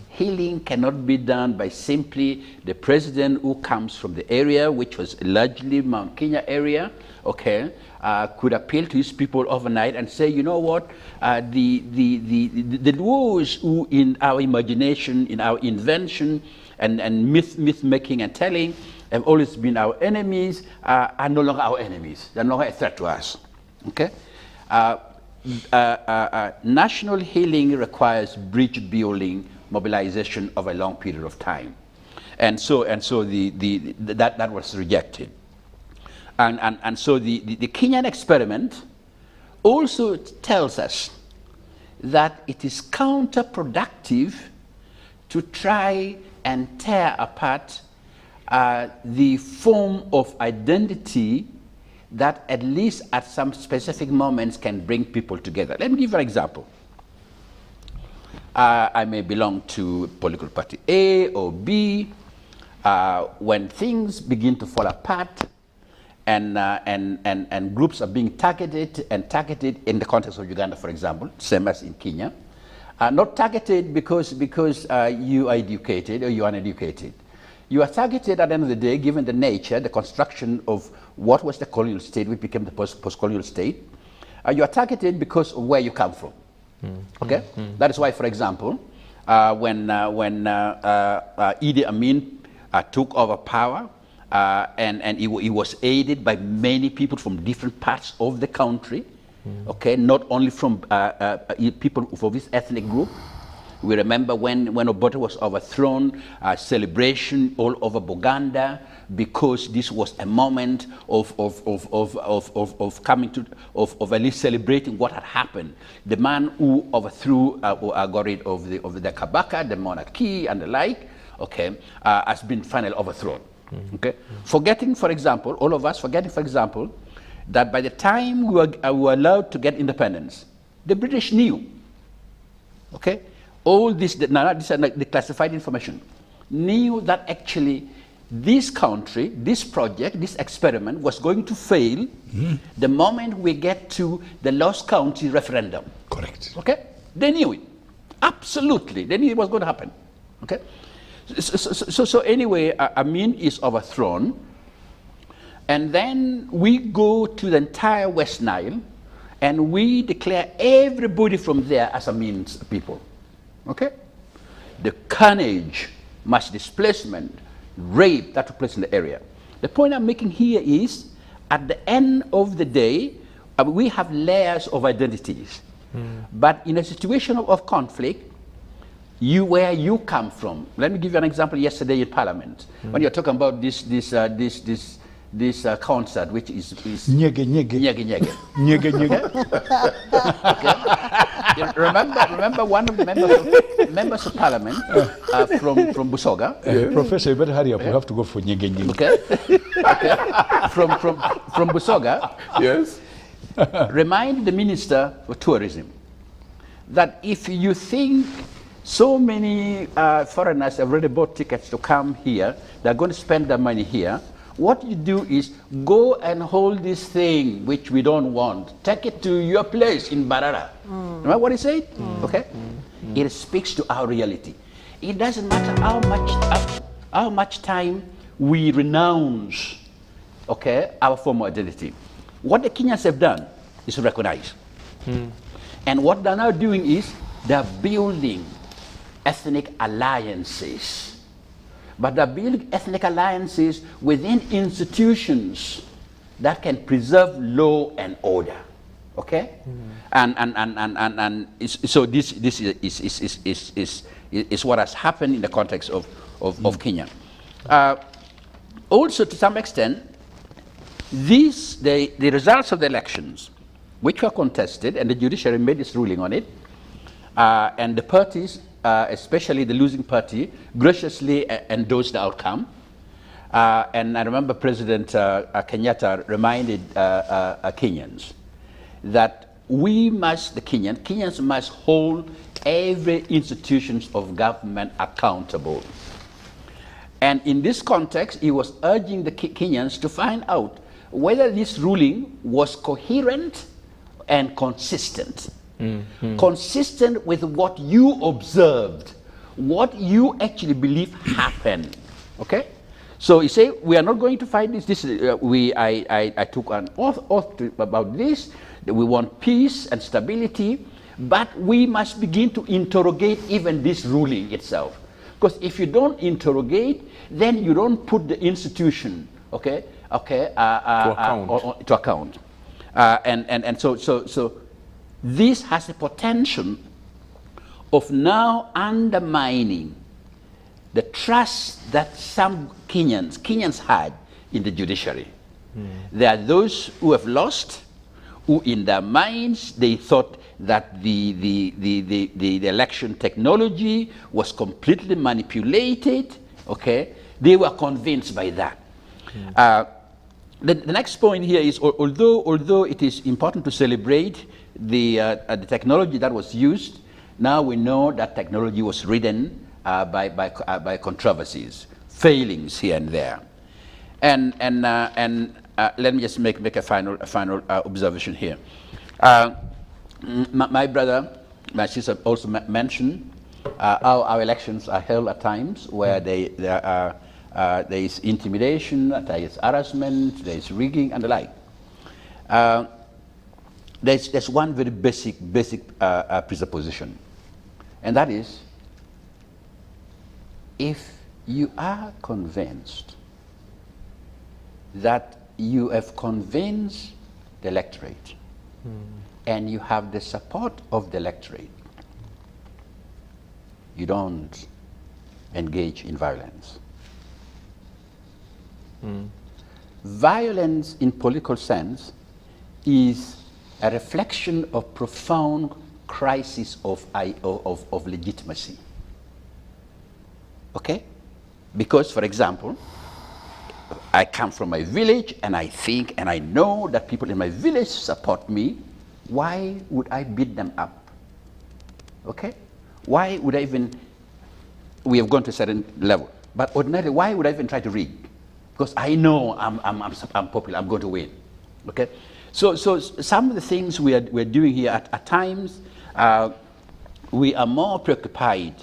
Healing cannot be done by simply the president who comes from the area, which was largely Mount Kenya area, okay, could appeal to his people overnight and say, you know what, the those who in our imagination, in our invention, and myth making and telling have always been our enemies, are no longer our enemies. They're no longer a threat to us. Okay? National healing requires bridge building, mobilization of a long period of time, and so that was rejected, and so the Kenyan experiment also tells us that it is counterproductive to try and tear apart the form of identity that at least at some specific moments can bring people together. Let me give you an example. I may belong to political party A or B. When things begin to fall apart and groups are being targeted in the context of Uganda, for example, same as in Kenya, not targeted because you are educated or you are uneducated. You are targeted at the end of the day, given the nature, the construction of what was the colonial state, which became the post-colonial state. You are targeted because of where you come from. Okay? That is why, for example, when Idi Amin took over power, and he was aided by many people from different parts of the country, okay, not only from people of this ethnic group. We remember when Odongtho was overthrown, celebration all over Uganda, because this was a moment of at least celebrating what had happened. The man who overthrew, got rid of the Kabaka, the monarchy, and the like, okay, has been finally overthrown. Okay, forgetting, for example, all of us forgetting, for example, that by the time we were allowed to get independence, the British knew. Okay. All this, now these are the classified information, knew that actually this country, this project, this experiment was going to fail the moment we get to the Lost County referendum. Correct. Okay? They knew it. Absolutely. They knew it was going to happen. Okay? So anyway, Amin is overthrown. And then we go to the entire West Nile and we declare everybody from there as Amin's people. Okay? The carnage, mass displacement, rape that took place in the area. The point I'm making here is, at the end of the day, we have layers of identities. But in a situation of conflict, where you come from. Let me give you an example yesterday in Parliament, when you're talking about this concert, which is Nyege, nyege. Nyege, nyege. Nyege, nyege. Okay. Remember one of the members of Parliament from Busoga. Professor, you better hurry up. We have to go for nyege, nyege. Okay. Okay. From Busoga. Yes. Remind the Minister of Tourism that if you think so many foreigners have already bought tickets to come here, they're going to spend their money here, what you do is go and hold this thing which we don't want. Take it to your place in Barara. Remember what he said? Okay? It speaks to our reality. It doesn't matter how much time we renounce, okay, our former identity. What the Kenyans have done is to recognize. And what they're now doing is they're building ethnic alliances. But they're building ethnic alliances within institutions that can preserve law and order. Okay? So this is what has happened in the context of Kenya. Also, to some extent, the results of the elections, which were contested, and the judiciary made its ruling on it, and the parties, especially the losing party, graciously endorsed the outcome. And I remember President Kenyatta reminded Kenyans that Kenyans must hold every institution of government accountable. And in this context, he was urging the Kenyans to find out whether this ruling was coherent and consistent. Consistent with what you observed, what you actually believe happened. Okay? So he said, we are not going to fight this. I took an oath about this. That we want peace and stability, but we must begin to interrogate even this ruling itself. Because if you don't interrogate, then you don't put the institution, to account. And so this has the potential of now undermining the trust that some Kenyans had in the judiciary. There are those who have lost, who in their minds they thought that the election technology was completely manipulated. Okay, they were convinced by that. The next point here is, although it is important to celebrate the technology that was used, now we know that technology was ridden by controversies, failings here and there, and let me just make a final observation here. My brother, my sister also mentioned our elections are held at times where there is intimidation, there is harassment, there is rigging, and the like. There's one very basic presupposition, and that is, if you are convinced that you have convinced the electorate and you have the support of the electorate, you don't engage in violence. Violence in political sense is a reflection of profound crisis of legitimacy. Okay? Because, for example, I come from my village and I think and I know that people in my village support me. Why would I beat them up? Okay? Why would I even, we have gone to a certain level, but ordinarily, why would I even try to rig? Because I know I'm popular, I'm going to win. Okay? So some of the things we're doing here at times, we are more preoccupied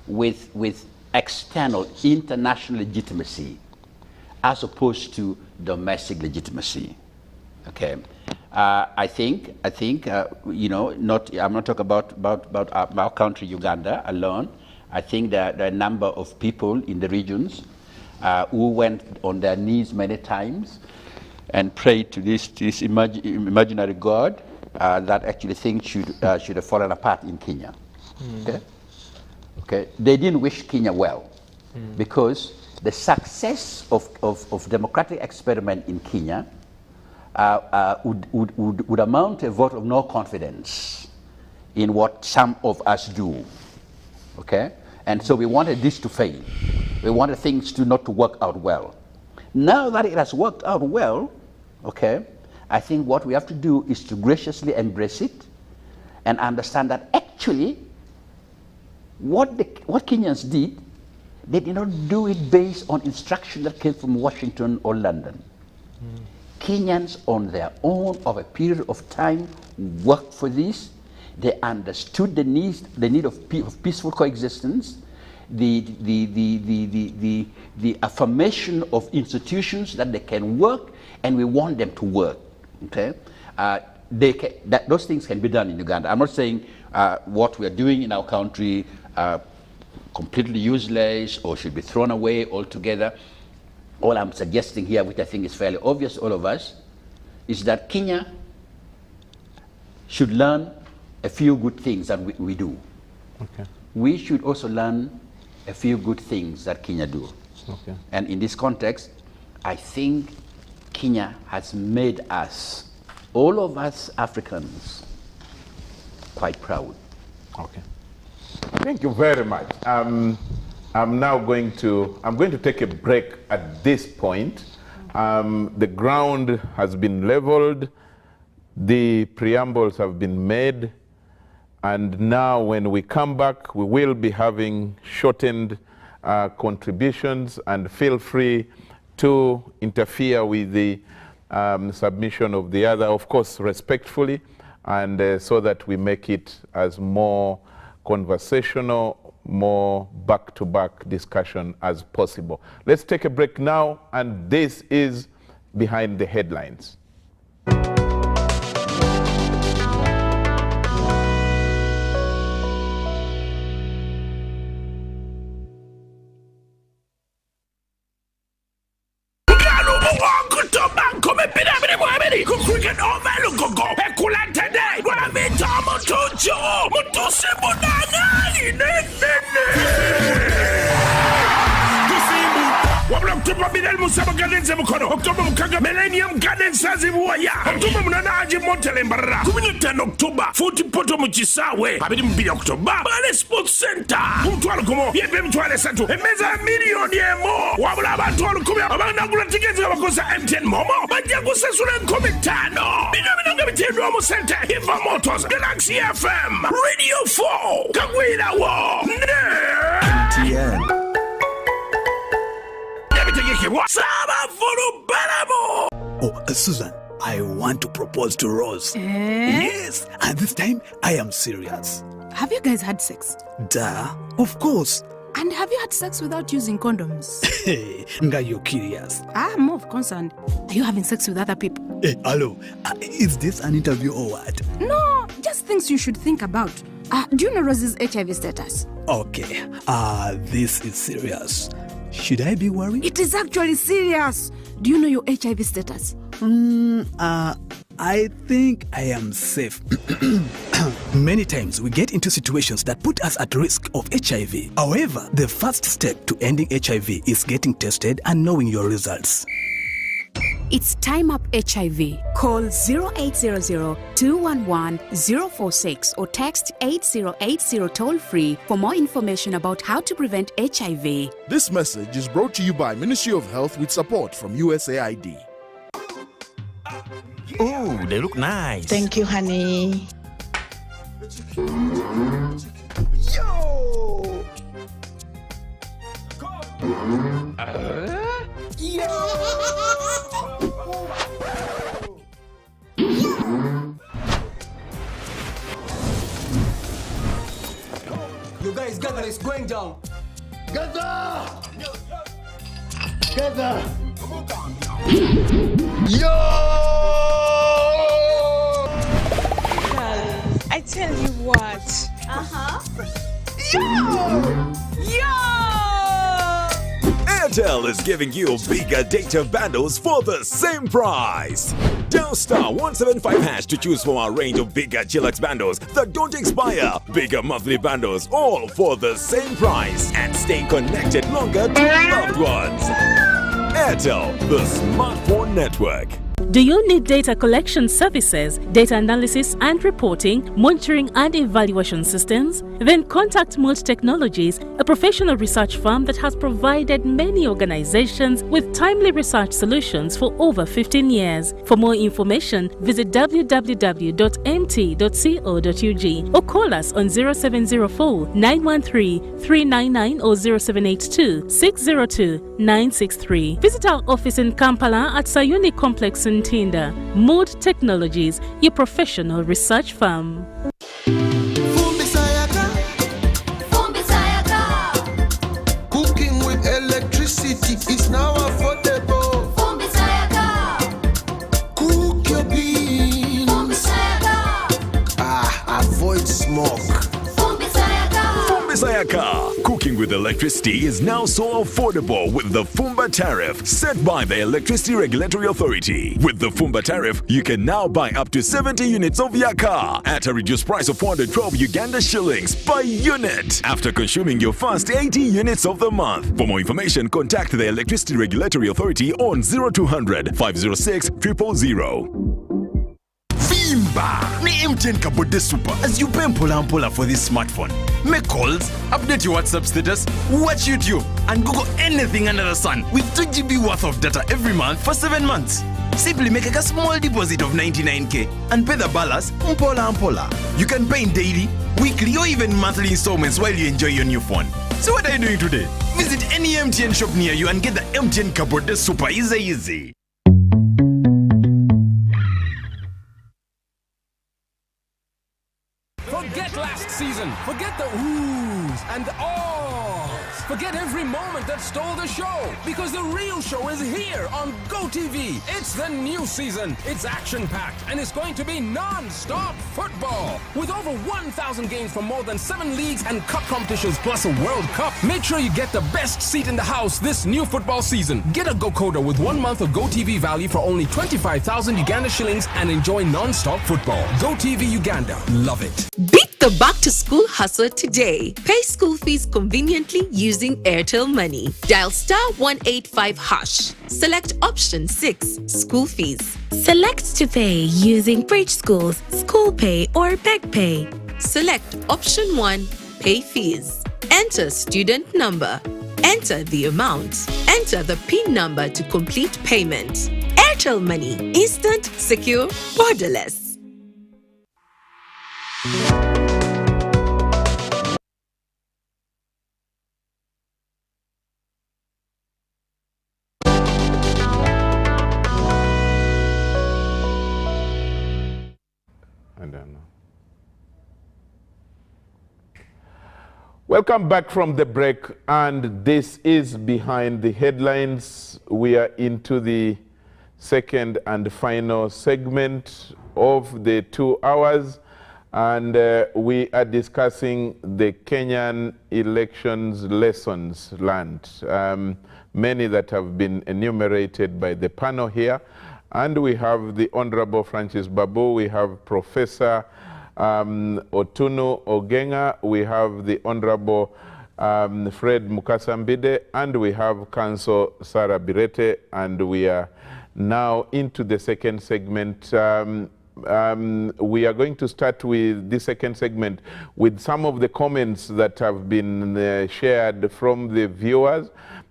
with external, international legitimacy as opposed to domestic legitimacy. Okay, I think you know, I'm not talking about our country, Uganda, alone. I think that there are a number of people in the regions who went on their knees many times and prayed to this imaginary God that actually things should have fallen apart in Kenya. Okay? Okay, they didn't wish Kenya well because the success of democratic experiment in Kenya would amount to a vote of no confidence in what some of us do. Okay, and so we wanted this to fail. We wanted things not to work out well. Now that it has worked out well, okay, I think what we have to do is to graciously embrace it and understand that actually what Kenyans did, they did not do it based on instruction that came from Washington or London. Kenyans on their own, over a period of time, worked for this. They understood the need of peaceful coexistence, the affirmation of institutions that they can work, and we want them to work. Okay, those things can be done in Uganda. I'm not saying what we are doing in our country completely useless or should be thrown away altogether. All I'm suggesting here, which I think is fairly obvious to all of us, is that Kenya should learn a few good things that we do. Okay. We should also learn a few good things that Kenya do. Okay. And in this context, I think Kenya has made us, all of us Africans, quite proud. Okay. Thank you very much. I'm going to take a break at this point. The ground has been leveled, the preambles have been made, and now when we come back, we will be having shortened contributions, and feel free to interfere with the submission of the other, of course, respectfully, and so that we make it as more conversational, more back-to-back discussion as possible. Let's take a break now, and this is Behind the Headlines. October Bidel Musaba Gardens Mukono, October Mukaga Millennium Gardens Sazibuaya, October Munanaji Montelembara, Community October, 40 Poto Muchisawe, Abidim Bi October, Bale Sports Center, Mutual Como, Yebem Tuale Santo, a Meza million more, Wabla Tual Kumia, Abana tickets of Cosa M10 Momo, Banjago Sasuran Comitano, Binamina Romo Center, Hiva Motors, Galaxy FM, Radio 4, Kawila War, TN. Oh, Susan, I want to propose to Rose. Yes, and this time I am serious. Have you guys had sex? Duh, of course. And have you had sex without using condoms? Hey, Nga, you're curious. I'm more concerned. Are you having sex with other people? Hey, hello, is this an interview or what? No, just things you should think about. Do you know Rose's HIV status? Okay, this is serious. Should I be worried? It is actually serious. Do you know your HIV status? I think I am safe. Many times we get into situations that put us at risk of HIV. However, the first step to ending HIV is getting tested and knowing your results. It's Time Up HIV. Call 0800-211-046 or text 8080 toll-free for more information about how to prevent HIV. This message is brought to you by Ministry of Health with support from USAID. Oh, they look nice. Thank you, honey. Yo! You guys gather, it's going down. Gather! Gather! Yo! I tell you what. Yo! Airtel is giving you bigger data bundles for the same price. Dial star 175 hash to choose from our range of bigger Chillax bundles that don't expire. Bigger monthly bundles, all for the same price, and stay connected longer to loved ones. Airtel, the smartphone network. Do you need data collection services, data analysis and reporting, monitoring and evaluation systems? Then contact Multi Technologies, a professional research firm that has provided many organizations with timely research solutions for over 15 years. For more information, visit www.mt.co.ug or call us on 0704 913 399 or 0782 602 963. Visit our office in Kampala at Sayuni Complex in Tinda. Mood Technologies, your professional research firm. Cooking with electricity is now affordable. Cook your beans. Avoid smoke. Sayaka, cooking with electricity is now so affordable with the Fumba tariff set by the Electricity Regulatory Authority. With the Fumba tariff, you can now buy up to 70 units of your car at a reduced price of 412 Uganda shillings per unit after consuming your first 80 units of the month. For more information, contact the Electricity Regulatory Authority on 0200 506 000. Vimba! Ni MTN Kabode Super as you pay mpola for this smartphone. Make calls, update your WhatsApp status, watch YouTube, and Google anything under the sun with 2 GB worth of data every month for 7 months. Simply make a small deposit of 99k and pay the balance mpola. You can pay in daily, weekly, or even monthly installments while you enjoy your new phone. So what are you doing today? Visit any MTN shop near you and get the MTN Kabode Super easy. Forget last season. Forget the oohs and the ahs. Forget every moment that stole the show. Because the real show is here on GoTV. It's the new season. It's action-packed and it's going to be non-stop football. With over 1,000 games from more than 7 leagues and cup competitions plus a World Cup. Make sure you get the best seat in the house this new football season. Get a GoCoder with 1 month of GoTV value for only 25,000 Uganda shillings and enjoy non-stop football. GoTV Uganda. Love it. Beat the back-to-school hustle today. Pay school fees conveniently using Airtel Money. Dial *185#. Select option 6, school fees. Select to pay using Bridge Schools, School Pay or Peg Pay. Select option 1, pay fees. Enter student number. Enter the amount. Enter the PIN number to complete payment. Airtel Money. Instant, secure, borderless. Welcome back from the break, and this is Behind the Headlines. We are into the second and final segment of the 2 hours, and we are discussing the Kenyan elections lessons learned. Many that have been enumerated by the panel here, and we have the Honorable Francis Babu, we have Professor Otunu Ogenga, we have the Honorable Fred Mukasambide, and we have Council Sarah Birete, and we are now into the second segment. We are going to start with the second segment with some of the comments that have been shared from the viewers.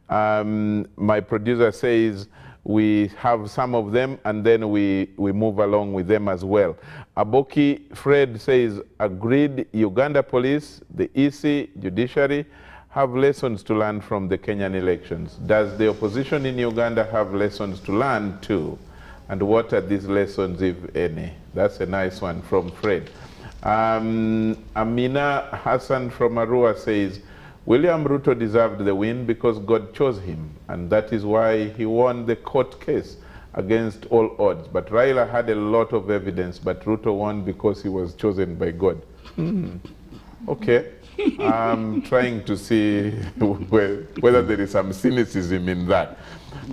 My producer says we have some of them, and then we move along with them as well. Aboki Fred says, agreed, Uganda police, the EC, judiciary have lessons to learn from the Kenyan elections. Does the opposition in Uganda have lessons to learn too? And what are these lessons, if any? That's a nice one from Fred. Amina Hassan from Arua says, William Ruto deserved the win because God chose him, and that is why he won the court case against all odds. But Raila had a lot of evidence, but Ruto won because he was chosen by God. Okay. I'm trying to see whether there is some cynicism in that.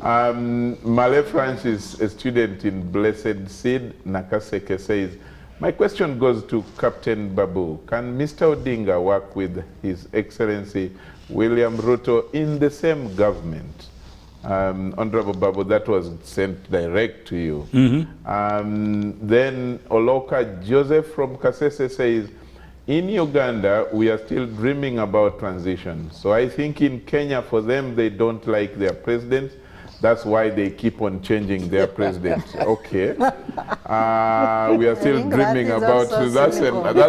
Male Francis, a student in Blessed Seed, Nakaseke, says, my question goes to Captain Babu. Can Mr. Odinga work with His Excellency William Ruto in the same government? Honorable Babu, that was sent direct to you. Then Oloka Joseph from Kasese says, in Uganda, we are still dreaming about transition. So I think in Kenya, for them, they don't like their president. That's why they keep on changing their president. Okay. We are still dreaming about, that's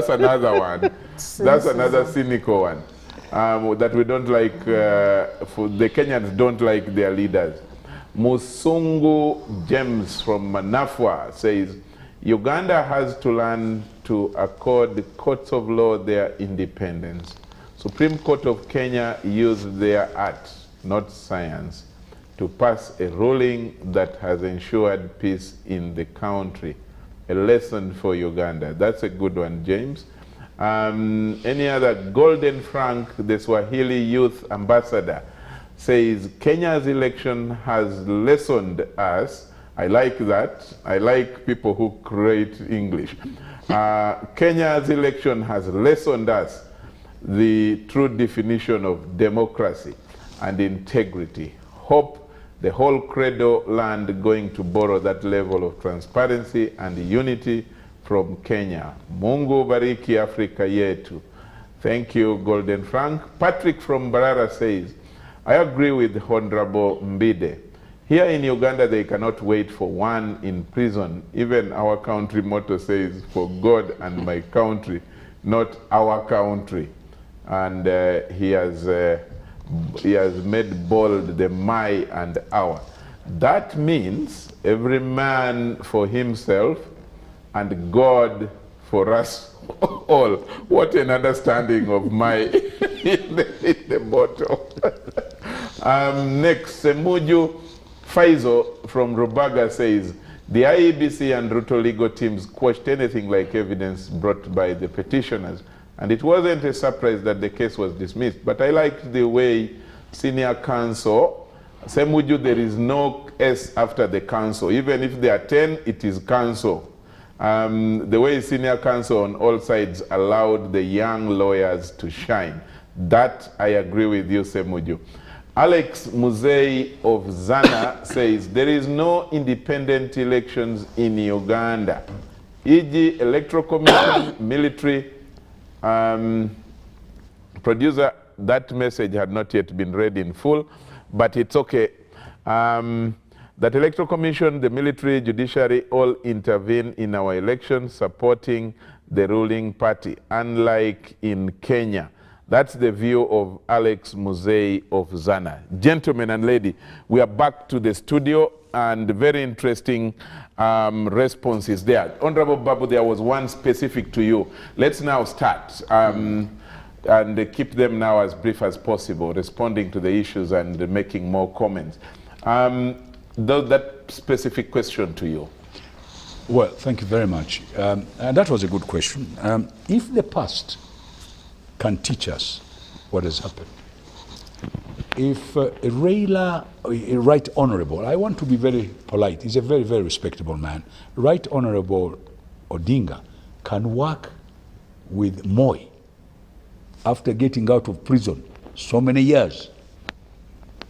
another one. That's another cynical one. That we don't like, the Kenyans don't like their leaders. Musungu James from Manafwa says, Uganda has to learn to accord the courts of law their independence. Supreme Court of Kenya used their art, not science, to pass a ruling that has ensured peace in the country. A lesson for Uganda. That's a good one, James. Any other? Golden Frank, the Swahili Youth Ambassador, says Kenya's election has lessoned us. I like that. I like people who create English. Kenya's election has lessoned us the true definition of democracy and integrity. Hope the whole credo land going to borrow that level of transparency and unity from Kenya. Mungu bariki Afrika yetu. Thank you, Golden Frank. Patrick from Barara says, I agree with Honorable Mbide. Here in Uganda, they cannot wait for one in prison. Even our country motto says, for God and my country, not our country. And he has made bold the my and our. That means every man for himself and God for us all. What an understanding of my in the bottle. Next, Semuju Faizo from Rubaga says, the IEBC and Ruto legal teams quashed anything like evidence brought by the petitioners, and it wasn't a surprise that the case was dismissed. But I liked the way senior counsel, Semuju, there is no S after the counsel. Even if there are 10, it is counsel. The way senior counsel on all sides allowed the young lawyers to shine. That I agree with you, Semuju. Alex Muzei of Zana says, there is no independent elections in Uganda. E.g. Electoral Commission, military, producer, that message had not yet been read in full, but it's okay. That Electoral Commission, the military, judiciary, all intervene in our elections, supporting the ruling party, unlike in Kenya. That's the view of Alex Muzei of Zana. Gentlemen and lady, we are back to the studio, and very interesting responses there. Honorable Babu, there was one specific to you. Let's now start, and keep them now as brief as possible, responding to the issues and making more comments. That specific question to you. Well, thank you very much. And that was a good question. If the past can teach us what has happened, if Raila, Right Honorable, I want to be very polite, he's a very, very respectable man, Right Honorable Odinga can work with Moi after getting out of prison so many years,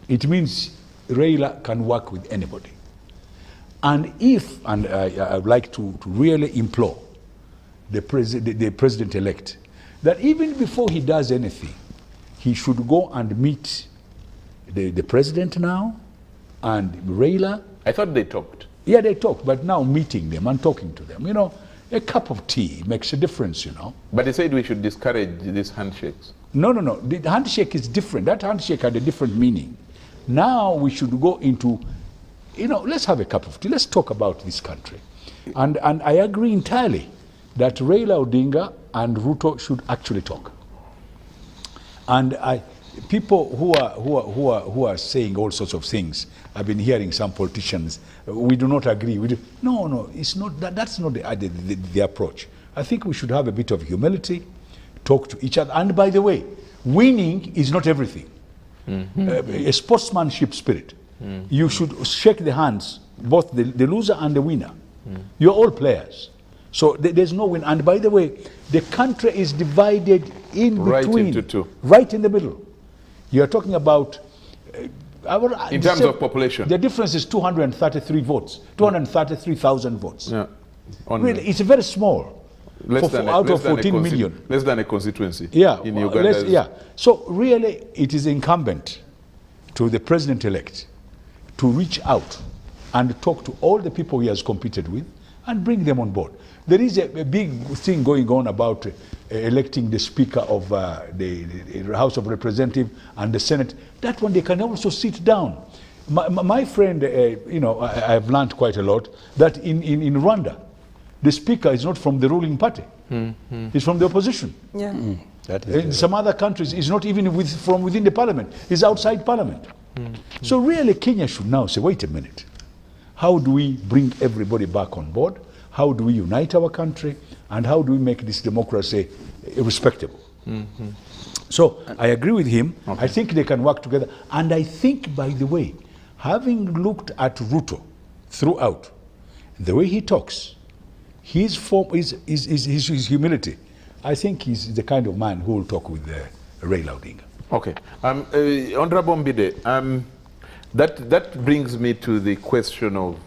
it means Raila can work with anybody. And if, and I would like to really implore the president-elect that even before he does anything, he should go and meet the president now and Raila. I thought they talked. Yeah, they talked, but now meeting them and talking to them, you know, a cup of tea makes a difference, you know. But they said we should discourage these handshakes. No, no, no. The handshake is different. That handshake had a different meaning. Now we should go into, you know, let's have a cup of tea. Let's talk about this country. And I agree entirely that Raila Odinga and Ruto should actually talk. And people who are saying all sorts of things, I've been hearing some politicians, we do not agree. No, it's not that's not the approach. I think we should have a bit of humility, talk to each other. And by the way, winning is not everything. A sportsmanship spirit. You should shake the hands, both the loser and the winner. You're all players. So there's no win. And by the way, the country is divided in between. Right into two. Right in the middle. You're talking about... in terms of population. The difference is 233 votes. 233,000 votes. Yeah. Really, it's very small. Out of 14 million. Less than a constituency. Yeah. In Uganda. Yeah. So really, it is incumbent to the president-elect to reach out and talk to all the people he has competed with and bring them on board. There is a big thing going on about electing the Speaker of the House of Representatives and the Senate. That one, they can also sit down. My friend, you know, I've learned quite a lot, that in Rwanda, the Speaker is not from the ruling party. He's from the opposition. Yeah. In some other countries, he's not even from within the parliament. He's outside parliament. So really, Kenya should now say, wait a minute. How do we bring everybody back on board? how do we unite our country, and how do we make this democracy respectable. So I agree with him. I think they can work together. And I think, by the way, having looked at Ruto throughout, the way he talks, his humility, I think he's the kind of man who will talk with Raila Odinga. Okay. Honorable Mbide, that brings me to the question of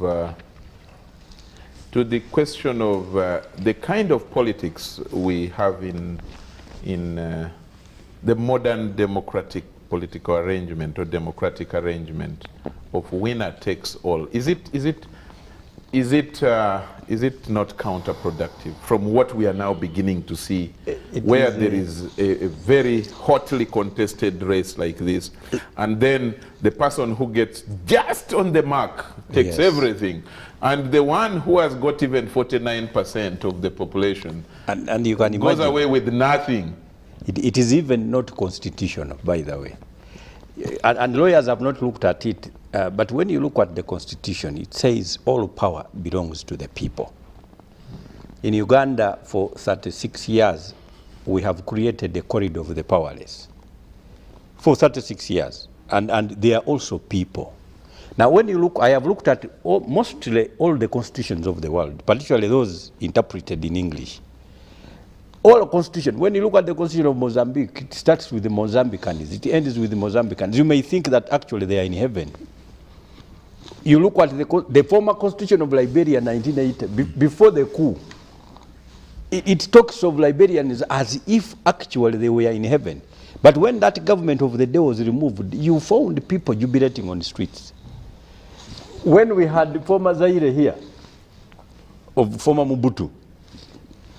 the kind of politics we have in the modern democratic political arrangement or democratic arrangement of winner takes all. Is it not counterproductive from what we are now beginning to see, where there is a very hotly contested race like this, and then the person who gets just on the mark takes everything, and the one who has got even 49% of the population and you can goes imagine, away with nothing? It is even not constitutional, by the way. And lawyers have not looked at it, but when you look at the Constitution, it says all power belongs to the people. In Uganda, for 36 years, we have created the corridor of the powerless. For 36 years. And they are also people. Now, when you look, I have looked at mostly all the constitutions of the world, particularly those interpreted in English. All constitution, when you look at the constitution of Mozambique, it starts with the Mozambicans, it ends with the Mozambicans. You may think that actually they are in heaven. You look at the former constitution of Liberia, 1980, before the coup, it talks of Liberians as if actually they were in heaven. But when that government of the day was removed, you found people jubilating on the streets. When we had the former Zaire here, of former Mobutu,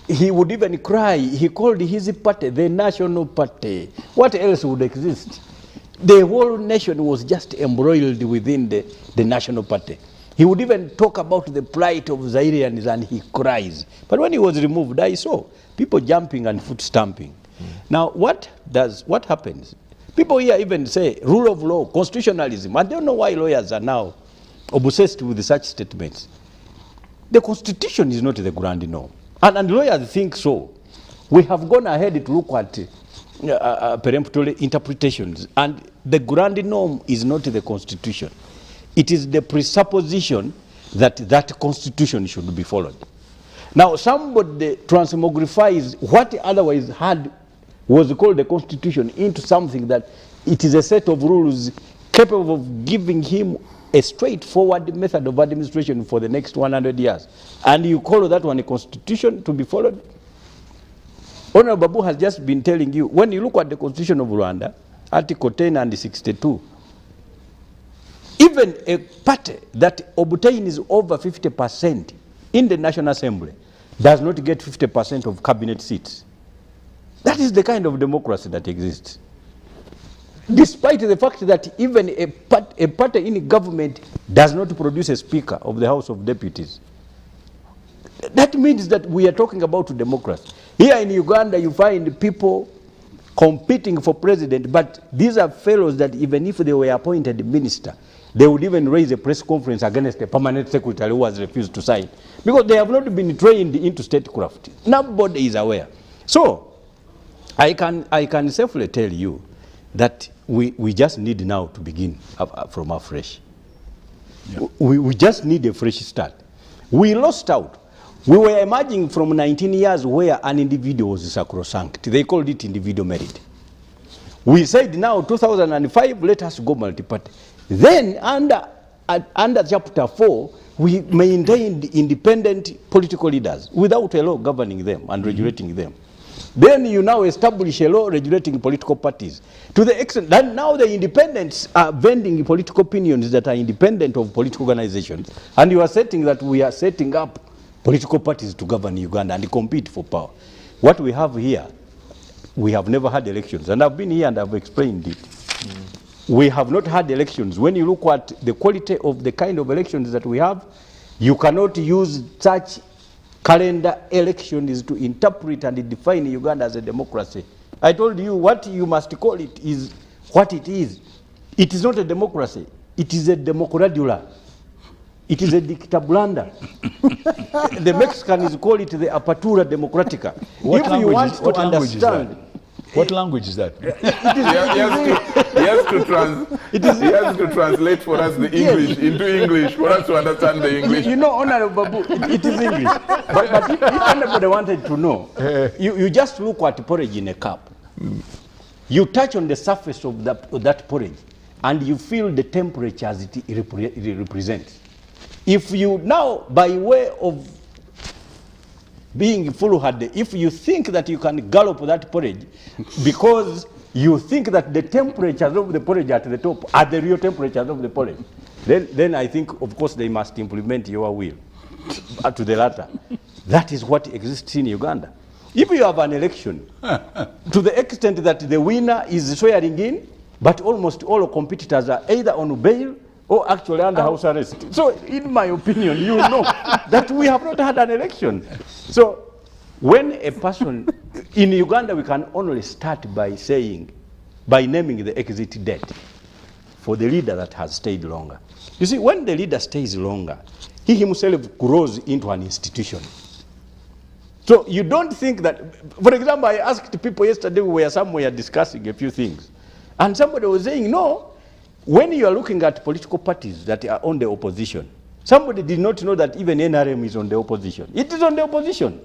he would even cry. He called his party the National Party. What else would exist? The whole nation was just embroiled within the National Party. He would even talk about the plight of Zairians and he cries. But when he was removed, I saw people jumping and foot stamping. Now, what happens? People here even say rule of law, constitutionalism. I don't know why lawyers are now obsessed with such statements. The Constitution is not the grand norm. And lawyers think so. We have gone ahead to look at peremptory interpretations, and the grand norm is not the Constitution. It is the presupposition that that Constitution should be followed. Now, somebody transmogrifies what otherwise was called the Constitution into something that it is a set of rules capable of giving him a straightforward method of administration for the next 100 years. And you call that one a constitution to be followed? Honorable Babu has just been telling you, when you look at the Constitution of Rwanda, Article 10 and 62, even a party that obtains over 50% in the National Assembly does not get 50% of cabinet seats. That is the kind of democracy that exists. Despite the fact that even a party in government does not produce a Speaker of the House of Deputies. That means that we are talking about democracy. Here in Uganda, you find people competing for president, but these are fellows that even if they were appointed minister, they would even raise a press conference against a permanent secretary who has refused to sign, because they have not been trained into statecraft. Nobody is aware. So, I can safely tell you that we just need now to begin from afresh. Yeah. We just need a fresh start. We lost out. We were emerging from 19 years where an individual was sacrosanct. They called it individual merit. We said now, 2005, let us go multi-party. Then under Chapter 4, we maintained independent political leaders without a law governing them and regulating them. Then you now establish a law regulating political parties to the extent that now the independents are vending political opinions that are independent of political organizations, and you are setting that we are setting up political parties to govern Uganda and compete for power. What we have here, we have never had elections, and I've been here and I've explained it. We have not had elections. When you look at the quality of the kind of elections that we have, you cannot use such calendar elections to interpret and define Uganda as a democracy. I told you what you must call it is what it is. It is not a democracy. It is a democradula. It is a dictablanda. The Mexicans call it the apertura democratica. If you want to understand, what language is that? He has to translate for us the English into English for us to understand the English. You know, Honorable Babu, it is English. But if anybody wanted to know, you just look at porridge in a cup. You touch on the surface of that porridge, and you feel the temperature as it represents. If you now, by way of being foolhardy, if you think that you can gallop that porridge because you think that the temperatures of the porridge at the top are the real temperatures of the porridge, then I think, of course, they must implement your will to the latter. That is what exists in Uganda. If you have an election, to the extent that the winner is swearing in, but almost all competitors are either on bail or actually under house arrest. So, in my opinion, you know that we have not had an election. So, when a person, in Uganda, we can only start by naming the exit date for the leader that has stayed longer. You see, when the leader stays longer, he himself grows into an institution. So, you don't think that, for example, I asked people yesterday, we were somewhere discussing a few things, and somebody was saying, no, when you are looking at political parties that are on the opposition, somebody did not know that even NRM is on the opposition. It is on the opposition.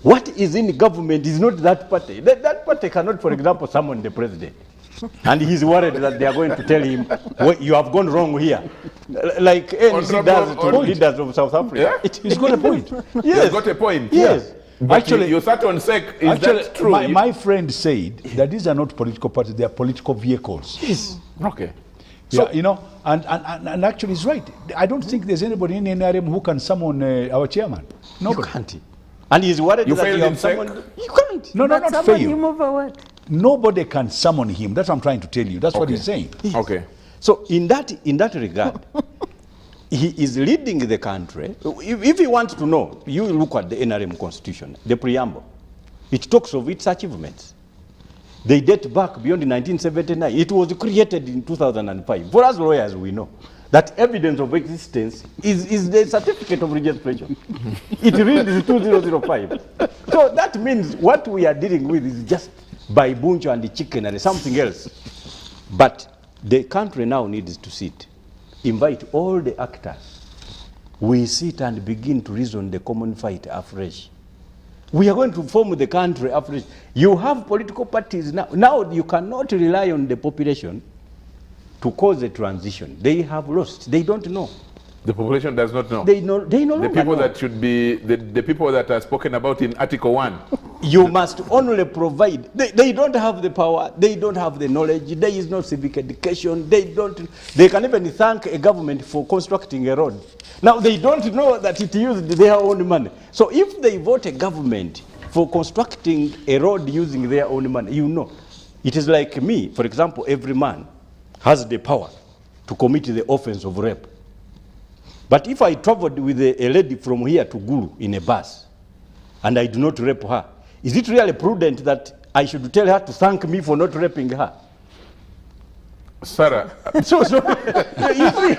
What is in government is not that party. That party cannot, for example, summon the president. And he's worried that they are going to tell him, well, you have gone wrong here. Like ANC does to leaders of South Africa. Yeah? He's got a point. Yes. He's got a point. Yes. But actually, you sat on SEC, is that true? My friend said that these are not political parties, they are political vehicles. Yes. Okay. So, you know, and actually he's right. I don't think there's anybody in NRM who can summon our chairman. Nobody. You can't. And he's worried you that failed you have in SEC? summoned. You can't. No, not summon fail. him over what? Nobody can summon him. That's what I'm trying to tell you. That's what he's saying. Okay. So in that regard, he is leading the country. If you want to know, you look at the NRM constitution, the preamble. It talks of its achievements. They date back beyond 1979. It was created in 2005. For us lawyers, we know that evidence of existence is the certificate of registration. It reads 2005. So that means what we are dealing with is just by buncho and the chicken and something else. But the country now needs to sit, invite all the actors. We sit and begin to reason the common fight afresh. We are going to form the country afresh. You have political parties now. Now you cannot rely on the population to cause a transition. They have lost. They don't know. The population does not know. They no the longer people know. that should be the people that are spoken about in Article 1. You must only provide. They don't have the power. They don't have the knowledge. There is no civic education. They can even thank a government for constructing a road. Now they don't know that it used their own money. So if they vote a government for constructing a road using their own money, you know, it is like me, for example. Every man has the power to commit the offense of rape. But if I traveled with a lady from here to Gulu in a bus, and I do not rape her, is it really prudent that I should tell her to thank me for not raping her? Sarah. So you see,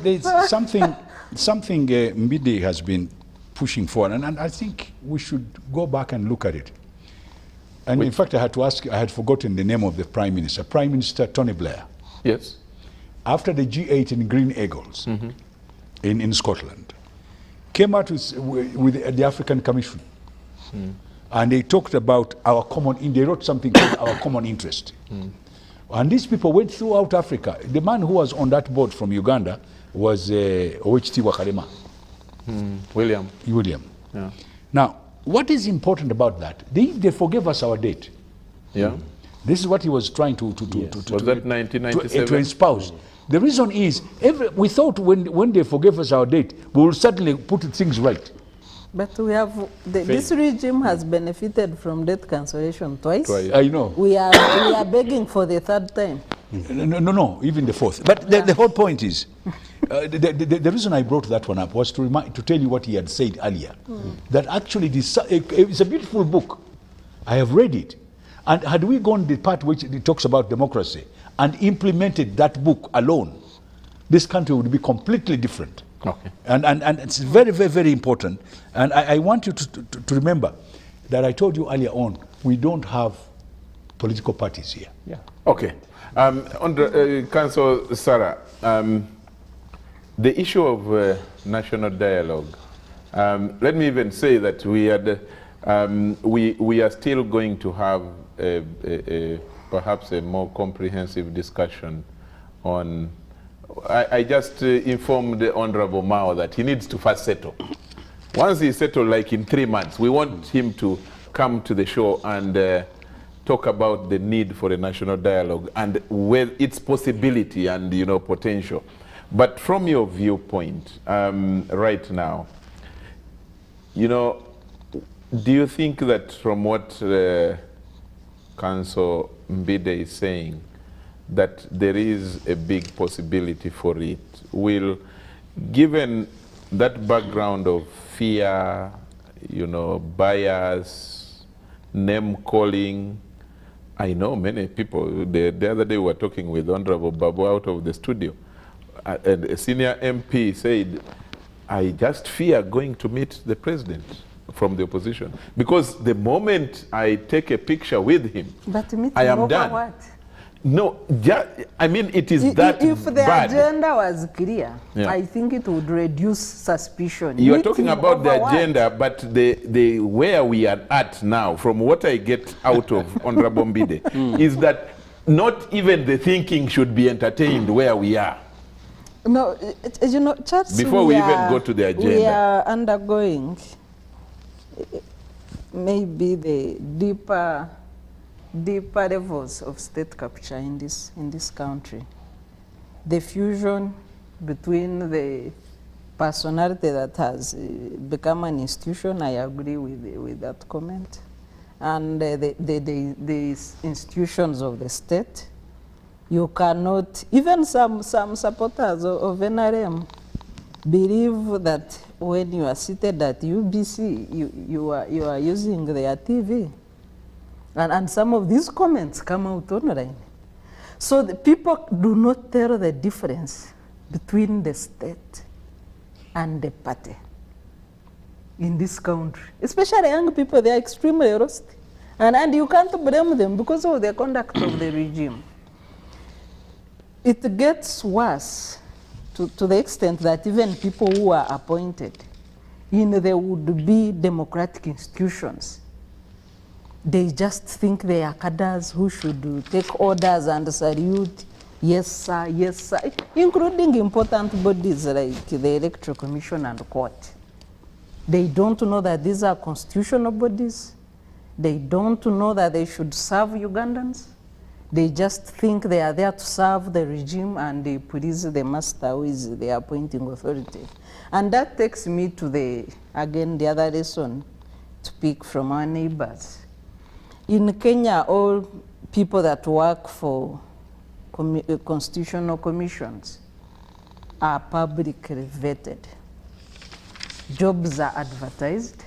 there's something Mbide has been pushing for, and I think we should go back and look at it. And in fact, I had to ask, I had forgotten the name of the Prime Minister, Prime Minister Tony Blair. Yes. After the G8 in Green Eagles in Scotland, came out with the African Commission. And they talked about our common, they wrote something called our common interest. And these people went throughout Africa. The man who was on that board from Uganda was OHT Wakalema. William. Yeah. Now, what is important about that? They forgave us our debt. Yeah. This is what he was trying to was that 1997? To espouse. The reason is, we thought when they forgave us our debt, we will certainly put things right. But we have, this regime has benefited from debt cancellation twice. I know. We are begging for the third time. No, even the fourth. But the whole point is, the reason I brought that one up was to tell you what he had said earlier. That actually, it's a beautiful book. I have read it. And had we gone the part which it talks about democracy and implemented that book alone, this country would be completely different. Okay. And it's very, very, very important. And I want you to remember that I told you earlier on, we don't have political parties here. Yeah. Okay. Council Sarah, the issue of national dialogue, let me even say that we are still going to have perhaps a more comprehensive discussion on. I just informed the Honorable Mao that he needs to first settle. Once he's settled, like in 3 months, we want him to come to the show and talk about the need for a national dialogue and with its possibility and potential. But from your viewpoint, right now, do you think that from what Council Mbide is saying, that there is a big possibility for it? Will, given that background of fear, bias, name calling, I know many people, the other day we were talking with Honorable Babu out of the studio, and a senior MP said, I just fear going to meet the president from the opposition, because the moment I take a picture with him, I am done. What? No, I mean, it is that if the bad. agenda was clear, Yeah. I think it would reduce suspicion. You are Meeting talking about the over agenda, but the where we are at now, from what I get out of Honorable Mbide, is that not even the thinking should be entertained where we are. No, Charles, Before we even go to the agenda. We are undergoing maybe the deeper levels of state capture in this country. The fusion between the personality that has become an institution, I agree with that comment, and the institutions of the state. You cannot, even some supporters of NRM believe that when you are seated at UBC, you are using their TV. And some of these comments come out online. So the people do not tell the difference between the state and the party in this country. Especially young people, they are extremely rusty. And you can't blame them because of the conduct of the regime. It gets worse to the extent that even people who are appointed in the would-be democratic institutions, they just think they are cadres who should take orders and salute, yes sir, including important bodies like the Electoral Commission and court. They don't know that these are constitutional bodies. They don't know that they should serve Ugandans. They just think they are there to serve the regime and they please the master who is the appointing authority. And that takes me to the other lesson to pick from our neighbors. In Kenya, all people that work for constitutional commissions are publicly vetted. Jobs are advertised.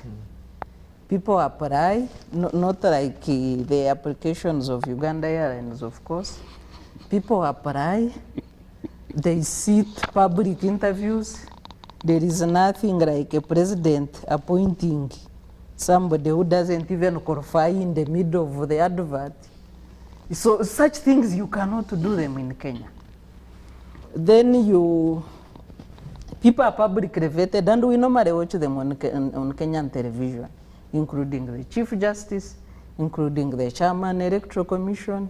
People apply, not like the applications of Uganda Airlines, of course. People apply, they sit public interviews. There is nothing like a president appointing somebody who doesn't even qualify in the middle of the advert. So such things, you cannot do them in Kenya. Then people are publicly vetted, and we normally watch them on Kenyan television, including the Chief Justice, including the Chairman Electoral Commission,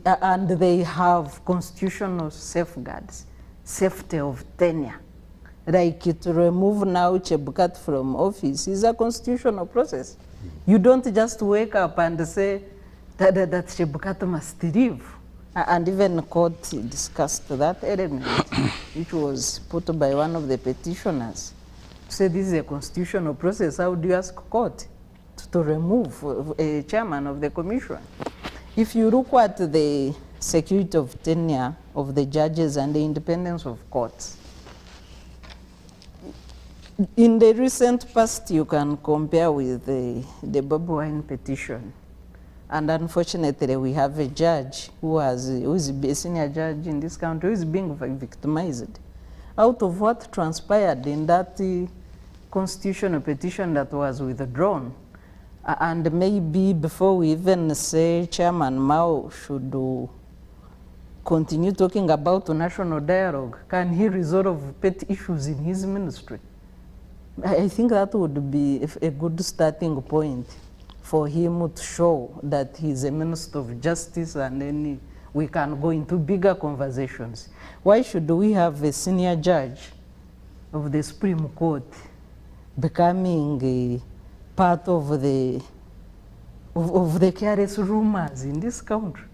and they have constitutional safeguards, safety of tenure. Like to remove now Chebukati from office is a constitutional process. You don't just wake up and say that Chebukati must leave. And even the court discussed that element, which was put by one of the petitioners. Say this is a constitutional process. How do you ask court to remove a chairman of the commission? If you look at the security of tenure of the judges and the independence of courts, in the recent past, you can compare with the Bobi Wine petition. And unfortunately, we have a judge who is a senior judge in this country who is being victimized out of what transpired in that constitutional petition that was withdrawn. And maybe before we even say Chairman Mao should continue talking about the national dialogue, can he resolve pet issues in his ministry? I think that would be a good starting point for him to show that he's a minister of justice, and then we can go into bigger conversations. Why should we have a senior judge of the Supreme Court becoming a part of the careless rumors in this country?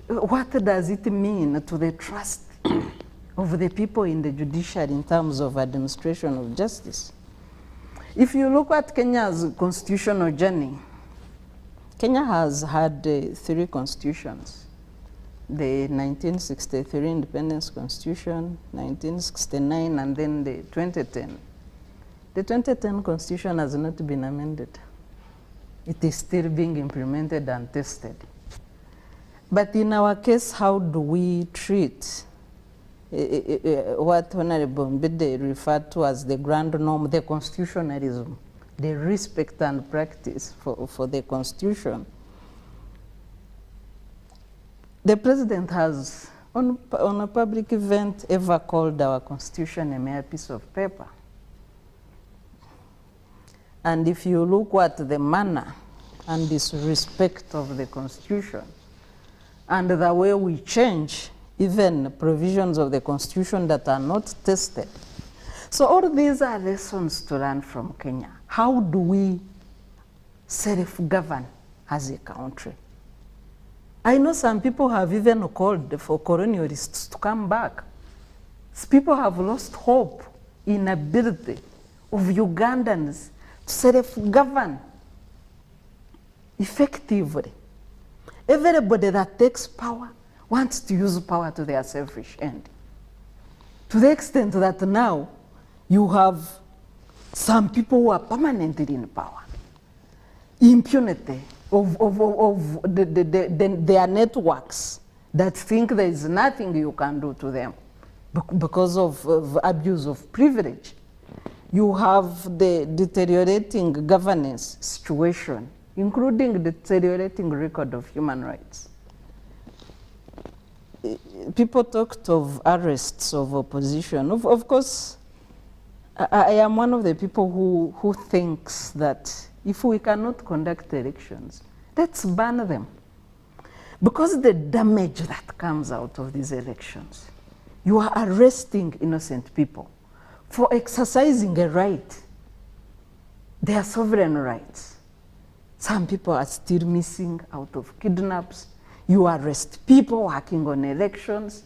What does it mean to the trust of the people in the judiciary in terms of administration of justice? If you look at Kenya's constitutional journey, Kenya has had 3 constitutions. The 1963 Independence Constitution, 1969, and then the 2010. The 2010 Constitution has not been amended. It is still being implemented and tested. But in our case, how do we treat what Honorable Mbide referred to as the grand norm, the constitutionalism, the respect and practice for the Constitution? The President has, on a public event, ever called our Constitution a mere piece of paper. And if you look at the manner and disrespect of the Constitution, and the way we change even provisions of the Constitution that are not tested. So all these are lessons to learn from Kenya. How do we self-govern as a country? I know some people have even called for colonialists to come back. People have lost hope in the ability of Ugandans to self-govern effectively. Everybody that takes power wants to use power to their selfish end. To the extent that now you have some people who are permanently in power. Impunity of their networks that think there is nothing you can do to them because of abuse of privilege. You have the deteriorating governance situation, including the deteriorating record of human rights. People talked of arrests of opposition. Of course, I am one of the people who thinks that if we cannot conduct elections, let's ban them. Because the damage that comes out of these elections, you are arresting innocent people for exercising a right, their sovereign rights. Some people are still missing out of kidnaps. You arrest people working on elections.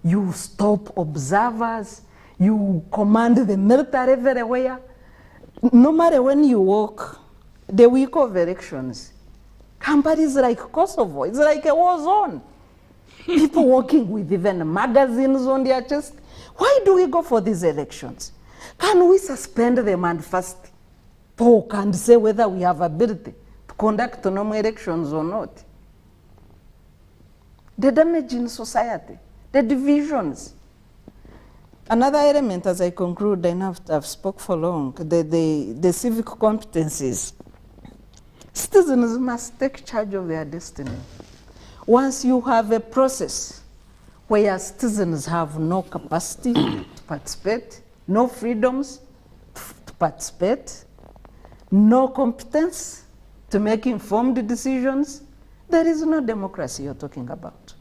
You stop observers. You command the military everywhere. No matter when you walk, the week of elections, countries like Kosovo, it's like a war zone. People walking with even magazines on their chest. Why do we go for these elections? Can we suspend them and first talk and say whether we have ability to conduct normal elections or not? The damage in society, the divisions. Another element, as I conclude, I know I've spoke for long, the civic competencies. Citizens must take charge of their destiny. Once you have a process where citizens have no capacity to participate, no freedoms to participate, no competence to make informed decisions, there is no democracy you're talking about.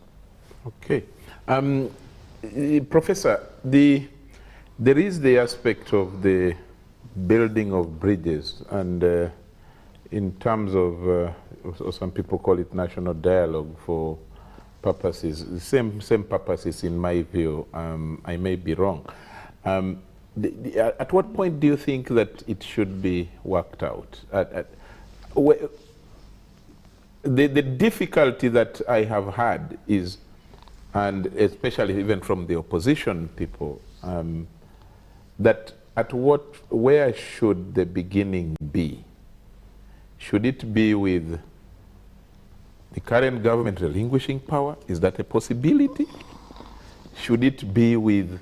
Okay. Professor, there is the aspect of the building of bridges, and in terms of, some people call it national dialogue for purposes, same purposes in my view. I may be wrong. At what point do you think that it should be worked out? The difficulty that I have had is, and especially even from the opposition people, that where should the beginning be? Should it be with the current government relinquishing power? Is that a possibility? Should it be with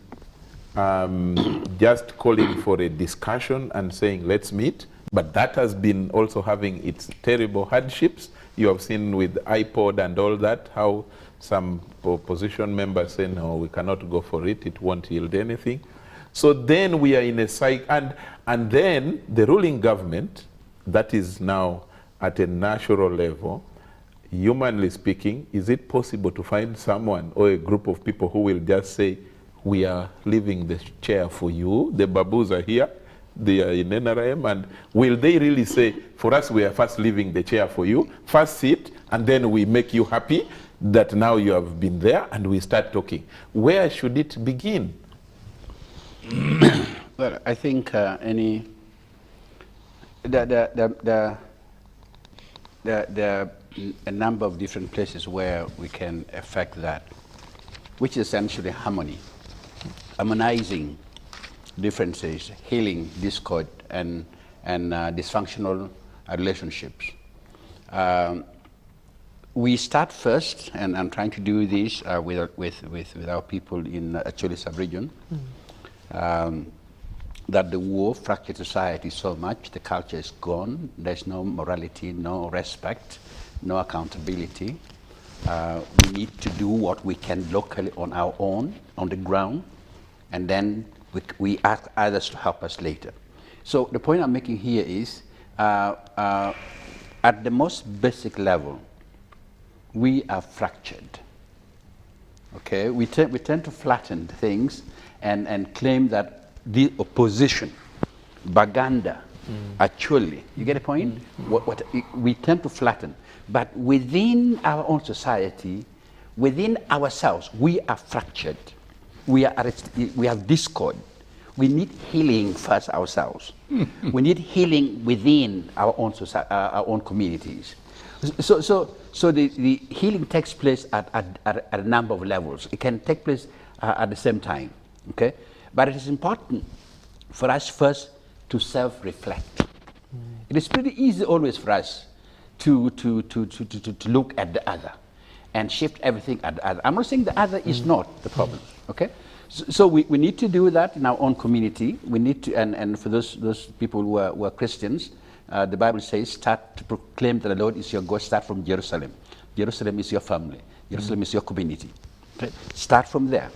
just calling for a discussion and saying, let's meet? But that has been also having its terrible hardships. You have seen with iPod and all that, how some opposition members say, no, we cannot go for it, it won't yield anything. So then we are in a cycle, and then the ruling government, that is now at a national level, humanly speaking, is it possible to find someone or a group of people who will just say, we are leaving the chair for you, the babus are here, they are in NRM, and will they really say, for us, we are first leaving the chair for you, first sit, and then we make you happy that now you have been there, and we start talking. Where should it begin? Well, I think there are a number of different places where we can affect that, which is essentially harmony, harmonizing differences, healing discord and dysfunctional relationships. We start first, and I'm trying to do this with our people in Acholi sub-region, that the war fractured society so much, the culture is gone, there's no morality, no respect, no accountability. We need to do what we can locally on our own, on the ground, and then we ask others to help us later. So the point I'm making here is, at the most basic level, we are fractured. Okay, we tend to flatten things and claim that the opposition, Baganda, actually, you get a point? We tend to flatten. But within our own society, within ourselves, we are fractured. We have discord. We need healing first ourselves. We need healing within our own society, our own communities. So the healing takes place at a number of levels. It can take place at the same time, okay? But it is important for us first to self-reflect. It is pretty easy always for us to look at the other and shift everything at the other. I'm not saying the other is not the problem, okay? So we need to do that in our own community. We need to, and for those people who are Christians, the Bible says, start to proclaim that the Lord is your God, start from Jerusalem. Jerusalem is your family. Jerusalem is your community. Okay? Start from there.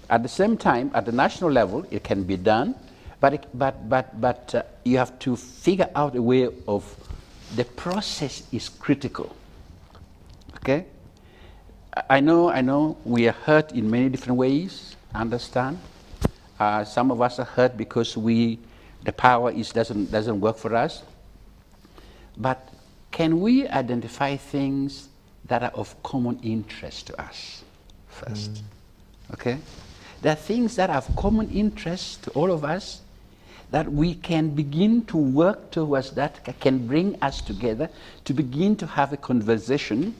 At the same time, at the national level, it can be done, but you have to figure out a way of, the process is critical, okay? I know we are hurt in many different ways, understand? Some of us are hurt because the power doesn't work for us. But can we identify things that are of common interest to us first? Okay? There are things that are of common interest to all of us that we can begin to work towards, that can bring us together to begin to have a conversation,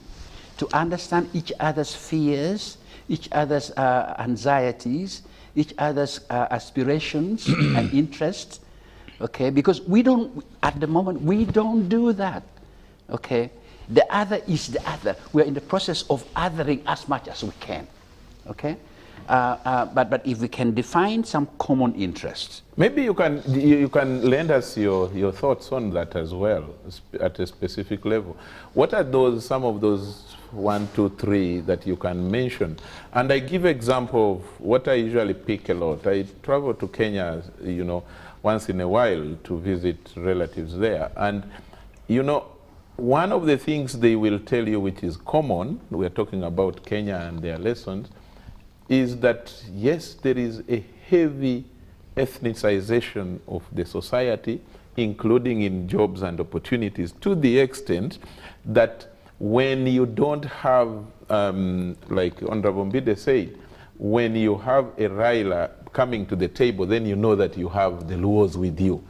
to understand each other's fears, each other's anxieties, each other's aspirations and interests, okay? Because at the moment, we don't do that, okay? The other is the other. We're in the process of othering as much as we can, okay? But if we can define some common interests. Maybe you can lend us your thoughts on that as well, at a specific level. What are some of those 1, 2, 3 that you can mention? And I give example of what I usually pick a lot. I travel to Kenya, once in a while to visit relatives there. And, one of the things they will tell you which is common, we're talking about Kenya and their lessons, is that, yes, there is a heavy ethnicization of the society, including in jobs and opportunities, to the extent that when you don't have, like Honorable Mbide said, when you have a Raila coming to the table, then you know that you have the Luos with you.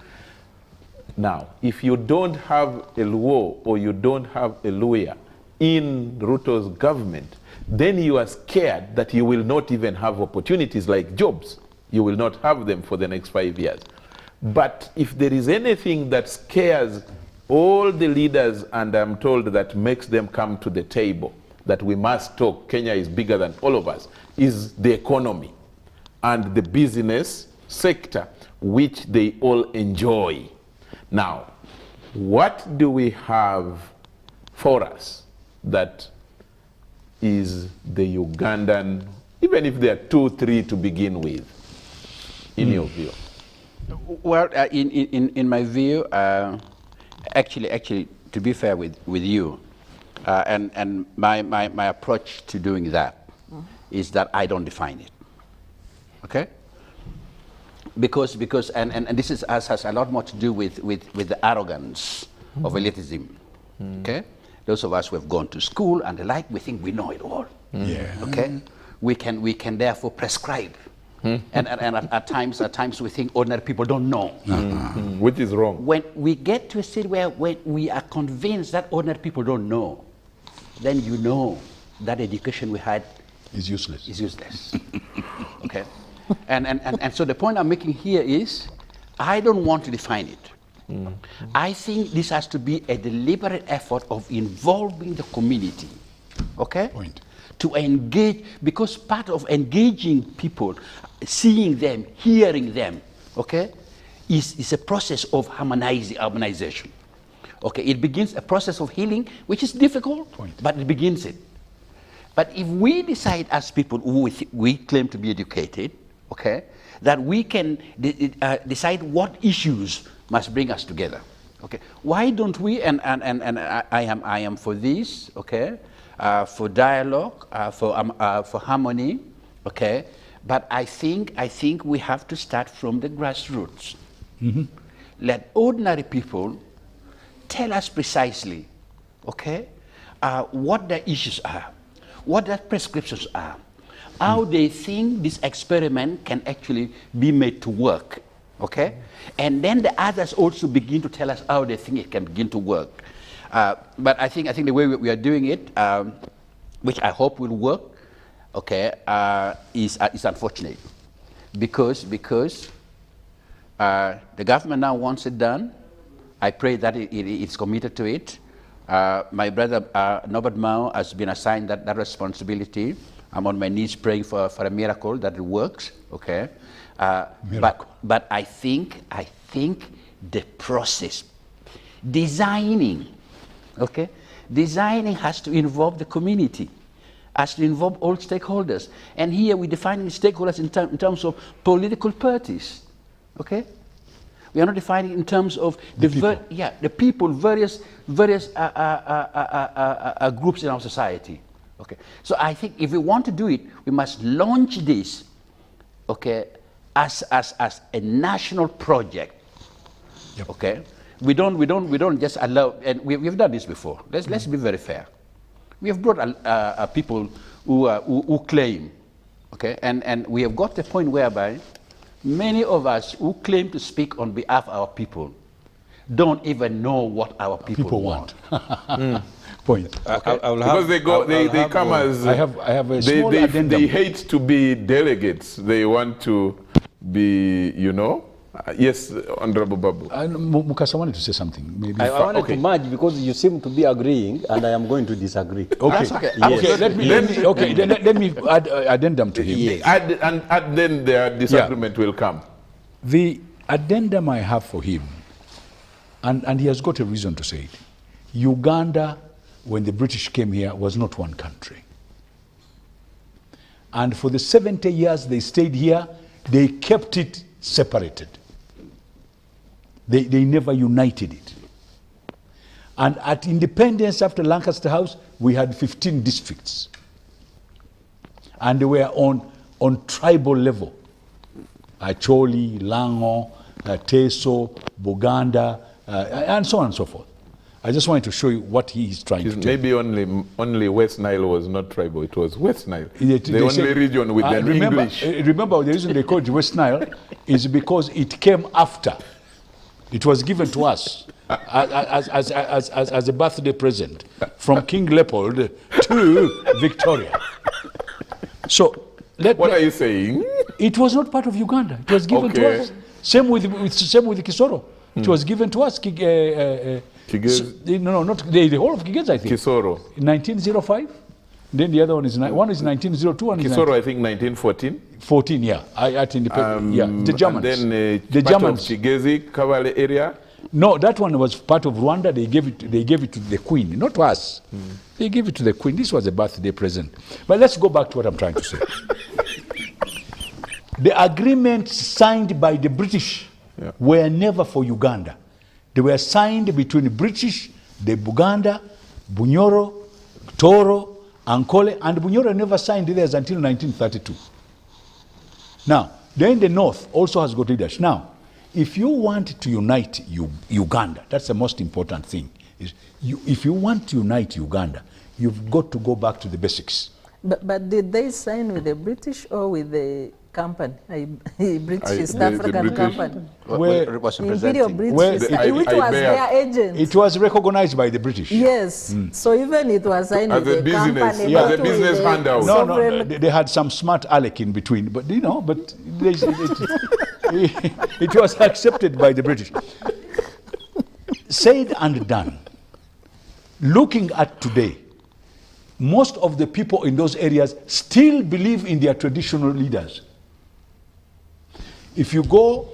Now, if you don't have a Luo or you don't have a Luya in Ruto's government, then you are scared that you will not even have opportunities like jobs. You will not have them for the next 5 years. But if there is anything that scares all the leaders, and I'm told that makes them come to the table, that we must talk, Kenya is bigger than all of us, is the economy and the business sector, which they all enjoy. Now, what do we have for us that is the Ugandan, even if there are 2, 3 to begin with, in your view? Well, in my view, actually, to be fair with you, and my approach to doing that is that I don't define it. Okay? Because and this has a lot more to do with the arrogance of elitism. Okay? Those of us who have gone to school and the like, we think we know it all. Yeah. Okay? We can therefore prescribe. And at times we think ordinary people don't know. Which is wrong. When we get to a state where when we are convinced that ordinary people don't know, then you know that education we had is useless. Okay? And so the point I'm making here is, I don't want to define it. I think this has to be a deliberate effort of involving the community. Okay? To engage, because part of engaging people, seeing them, hearing them, okay, is a process of harmonization. Okay, it begins a process of healing, which is difficult, but it begins it. But if we decide as people who we claim to be educated, okay, that we can decide what issues must bring us together, okay, why don't we, and I am for this, okay, for dialogue, for harmony, okay, but I think we have to start from the grassroots. Let ordinary people tell us precisely, okay, what the issues are, what the prescriptions are, how they think this experiment can actually be made to work, okay? And then the others also begin to tell us how they think it can begin to work. But I think the way we are doing it, which I hope will work, okay, is unfortunate, because the government now wants it done. I pray that it's committed to it. My brother Norbert Mao has been assigned that responsibility. I'm on my knees praying for a miracle that it works. Okay, but I think the process, designing has to involve the community, has to involve all stakeholders. And here we're defining stakeholders in terms of political parties. Okay, we are not defining in terms of the people, various groups in our society. Okay, so I think if we want to do it, we must launch this, okay, as a national project. Yep. Okay, we don't just allow, and we've done this before. Let's be very fair. We have brought people who claim, okay, and we have got to a point whereby many of us who claim to speak on behalf of our people don't even know what our people want. Point. Okay. Because they come as I have a small addendum. They hate to be delegates. They want to be, yes, Honorable Babu. Mukasa wanted to say something. Maybe I wanted to merge because you seem to be agreeing, and I am going to disagree. Okay. That's okay. Yes. Let me add addendum to him. Yes. And then the disagreement will come. The addendum I have for him, and he has got a reason to say it. Uganda, when the British came here, was not one country. And for the 70 years they stayed here, they kept it separated. They never united it. And at independence after Lancaster House, we had 15 districts. And they were on tribal level. Acholi, Lango, Teso, Buganda, and so on and so forth. I just wanted to show you what he is trying to do. Maybe only West Nile was not tribal. It was West Nile. The only region with an English. Remember, the reason they called it West Nile is because it came after. It was given to us as a birthday present from King Leopold to Victoria. So, what are you saying? It was not part of Uganda. It was given to us. Same with Kisoro. It was given to us. No, not the whole of Kigezi, I think. Kisoro. In 1905. Then the other one is 1902. And Kisoro, I think 1914. 14, yeah. At independence. Yeah, the Germans. And then the part Germans. of Kigezi, Kabale area. No, that one was part of Rwanda. They gave it to the Queen, not to us. They gave it to the Queen. This was a birthday present. But let's go back to what I'm trying to say. The agreements signed by the British were never for Uganda. They were signed between the British, the Buganda, Bunyoro, Toro, Ankole, and Bunyoro never signed theirs until 1932. Now, then the North also has got leaders. Now, if you want to unite Uganda, that's the most important thing. If you want to unite Uganda, you've got to go back to the basics. But did they sign with the British or with the company, British East African company? Imperial British, which was their agent. It was recognized by the British. Yes, so even it was signed with the company. Yeah, the business handout. No, they had some smart aleck in between, but it was accepted by the British. Said and done. Looking at today, most of the people in those areas still believe in their traditional leaders. If you go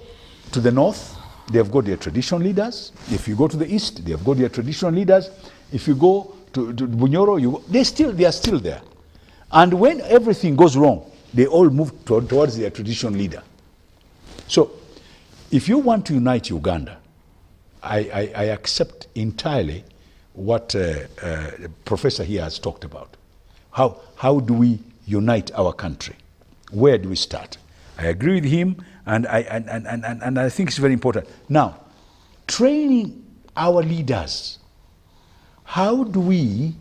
to the north, they have got their traditional leaders. If you go to the east, they have got their traditional leaders. If you go to Bunyoro, they are still there. And when everything goes wrong, they all move towards their traditional leader. So, if you want to unite Uganda, I accept entirely what the professor here has talked about. How do we unite our country? Where do we start? I agree with him, and I think it's very important. Now, training our leaders. How do we,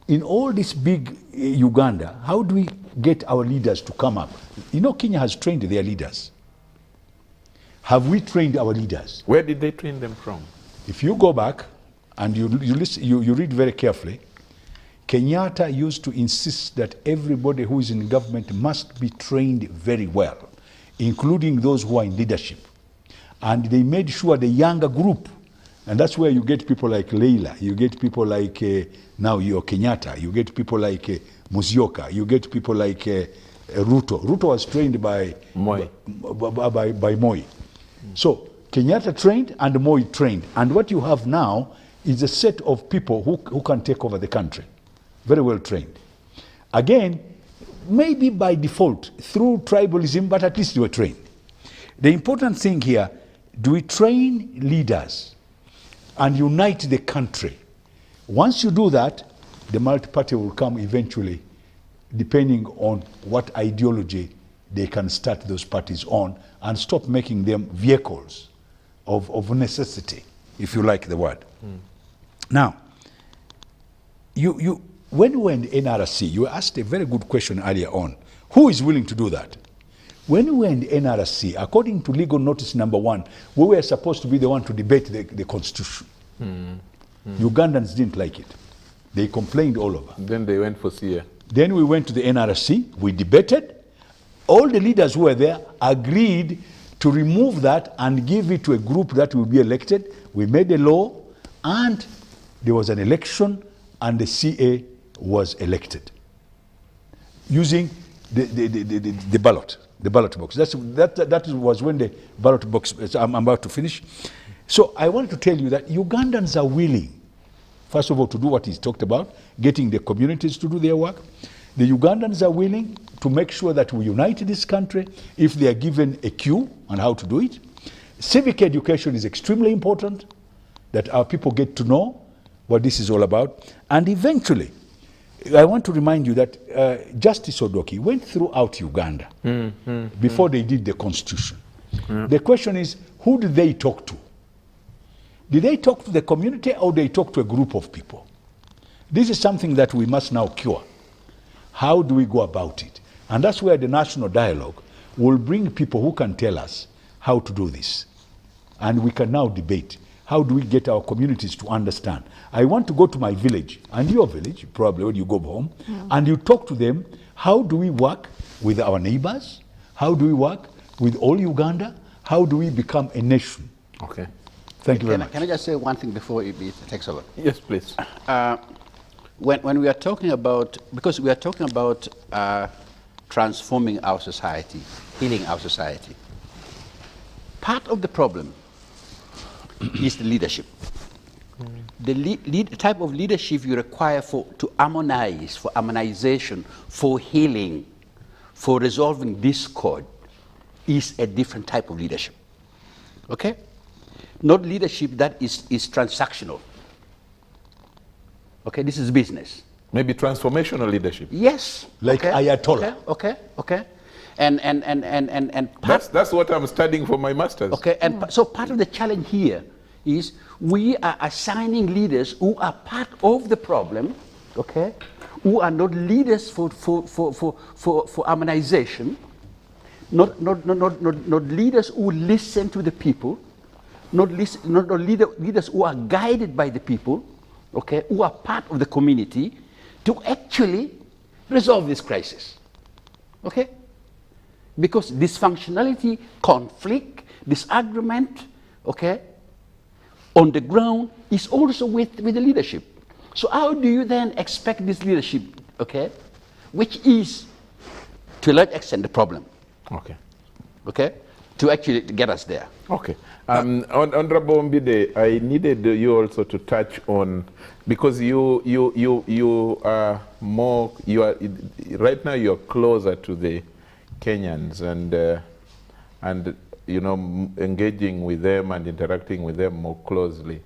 in all this big Uganda, how do we get our leaders to come up? You know, Kenya has trained their leaders. Have we trained our leaders? Where did they train them from? If you go back and you read very carefully, Kenyatta used to insist that everybody who is in government must be trained very well, including those who are in leadership. And they made sure the younger group, and that's where you get people like Leila, you get people like now you're Kenyatta, you get people like Musyoka, you get people like Ruto. Ruto was trained by Moi. By Moi. So Kenyatta trained and Moi trained. And what you have now is a set of people who can take over the country. Very well trained. Again, maybe by default, through tribalism, but at least you were trained. The important thing here, do we train leaders and unite the country? Once you do that, the multi-party will come eventually, depending on what ideology they can start those parties on, and stop making them vehicles of necessity, if you like the word. Now, when we were in the NRC, you asked a very good question earlier on. Who is willing to do that? When we were in the NRC, according to legal notice number 1, we were supposed to be the one to debate the constitution. Ugandans didn't like it. They complained all over. Then they went for CA. Then we went to the NRC, we debated. All the leaders who were there agreed to remove that and give it to a group that will be elected. We made a law, and there was an election, and the CA was elected using the ballot box. That was when the ballot box. I'm about to finish. So I want to tell you that Ugandans are willing, first of all, to do what he's talked about, getting the communities to do their work. The Ugandans are willing to make sure that we unite this country if they are given a cue on how to do it. Civic education is extremely important, that our people get to know what this is all about. And eventually, I want to remind you that Justice Odoki went throughout Uganda before they did the constitution. The question is, who did they talk to? Did they talk to the community, or did they talk to a group of people? This is something that we must now cure. How do we go about it? And that's where the national dialogue will bring people who can tell us how to do this. And we can now debate. How do we get our communities to understand? I want to go to my village, and your village, probably when you go home, and you talk to them, how do we work with our neighbors? How do we work with all Uganda? How do we become a nation? Okay. Thank you very Can I- much. Can I just say one thing before it takes over? Yes, please. When we are talking about, because we are talking about transforming our society, healing our society, part of the problem is the leadership. The type of leadership you require to harmonize, for harmonization, for healing, for resolving discord, is a different type of leadership. Okay? Not leadership that is transactional. Okay, this is business. Maybe transformational leadership. Yes. Like Ayatollah. Okay. And That's what I'm studying for my master's. okay, and so part of the challenge here is we are assigning leaders who are part of the problem, okay, who are not leaders for harmonization, not leaders who listen to the people, not leaders who are guided by the people, okay, who are part of the community, to actually resolve this crisis, okay? Because dysfunctionality, conflict, disagreement, okay, on the ground is also with the leadership. So how do you then expect this leadership, okay, which is to a large extent the problem, okay, to actually get us there? Okay. Honorable Mbide, I needed you also to touch on, because you are more, right now you're closer to the Kenyans and you know, engaging with them and interacting with them more closely.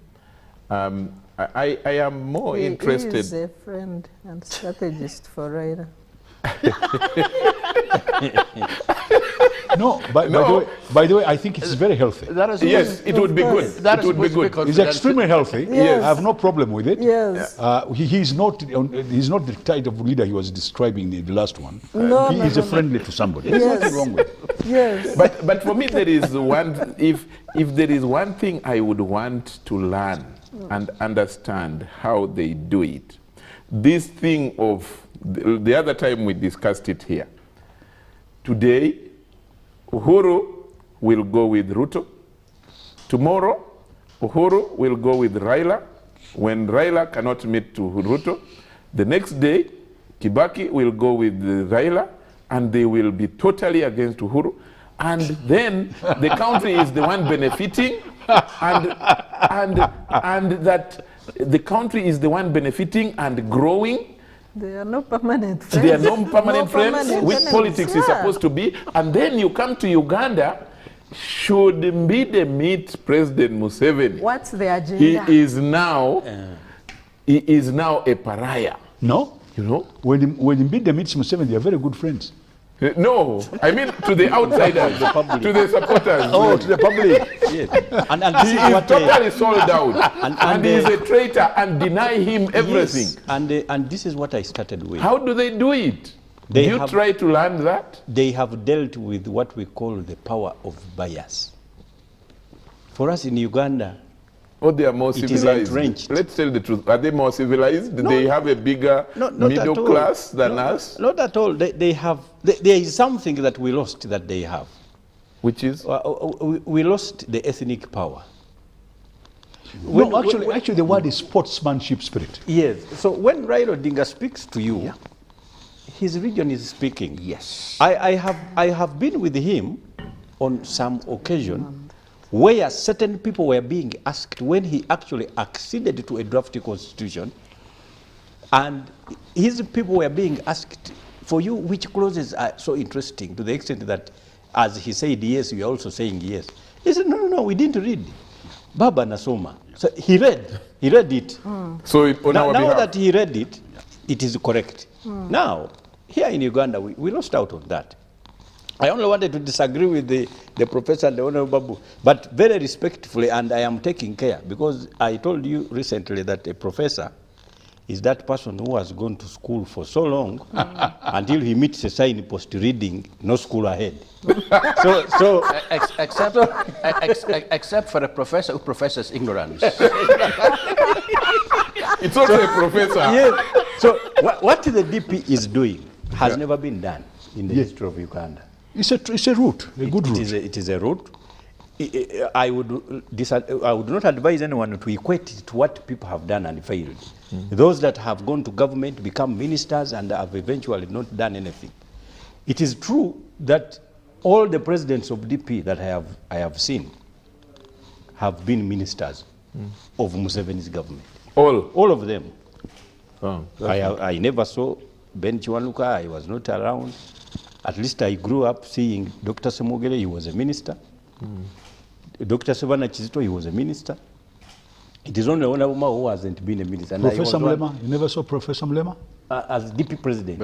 I am more interested. He is a friend and strategist for Raila. No, by the way, I think it's very healthy. Yes, it would be good. That it would be good. It's extremely healthy. Yes. I have no problem with it. Yes. He's not the type of leader he was describing in the last one. No, he no, is no, a friendly to somebody. Yes. There's nothing wrong with it. Yes. But for me, there is one, if there is one thing I would want to learn and understand how they do it, this thing of, the other time we discussed it here. Today, Uhuru will go with Ruto. Tomorrow, Uhuru will go with Raila. When Raila cannot meet to Ruto, the next day, Kibaki will go with Raila, and they will be totally against Uhuru. And then the country is the one benefiting, and that the country is the one benefiting and growing. They are no permanent friends. They are no permanent friends, which enemies. politics is supposed to be. And then you come to Uganda, should Mbide meet President Museveni, What's the agenda? he is now a pariah. No? You know? When Mbide meets Museveni, they are very good friends. No, I mean to the outsiders, to the supporters. Oh, to the public. Yes. And He is totally sold out, and he is a traitor, and deny him everything. Yes. And this is what I started with. How do they do it? Do you try to learn that? They have dealt with what we call the power of bias. For us in Uganda, Oh, they are more it is civilized. entrenched. Let's tell the truth. Are they more civilized? Do No. they have a bigger Not middle at all. class than us? Not at all. They have. There is something that we lost that they have. Which is? We lost the ethnic power. No, actually, the word is sportsmanship spirit. Yes. So when Raila Odinga speaks to you, his region is speaking. Yes. I have been with him on some occasion where certain people were being asked when he actually acceded to a drafty constitution, and his people were being asked, for you, which clauses are so interesting, to the extent that as he said yes, we are also saying yes. He said, no, we didn't read. Baba Nasoma. So he read it. So on now our behalf. that he read it, it is correct. Now, here in Uganda, we lost out on that. I only wanted to disagree with the professor and the Honorable Babu, but very respectfully, and I am taking care, because I told you recently that a professor is that person who has gone to school for so long until he meets a signpost reading "no school ahead." Except for a professor who professes ignorance. It's also a professor. Yes. So what the DP is doing has never been done in the history of Uganda. It's a route, a good route. It is a route. I would not advise anyone to equate it to what people have done and failed. Those that have gone to government, become ministers, and have eventually not done anything. It is true that all the presidents of DP that I have seen have been ministers of Museveni's government. All of them. Oh, I never saw Ben Chiwanuka. I was not around. At least I grew up seeing Dr. Semogere. He was a minister. Dr. Savannah Chizito, he was a minister. It is only Onabuma who hasn't been a minister. And Professor Mlema? You never saw Professor Mlema? As DP president.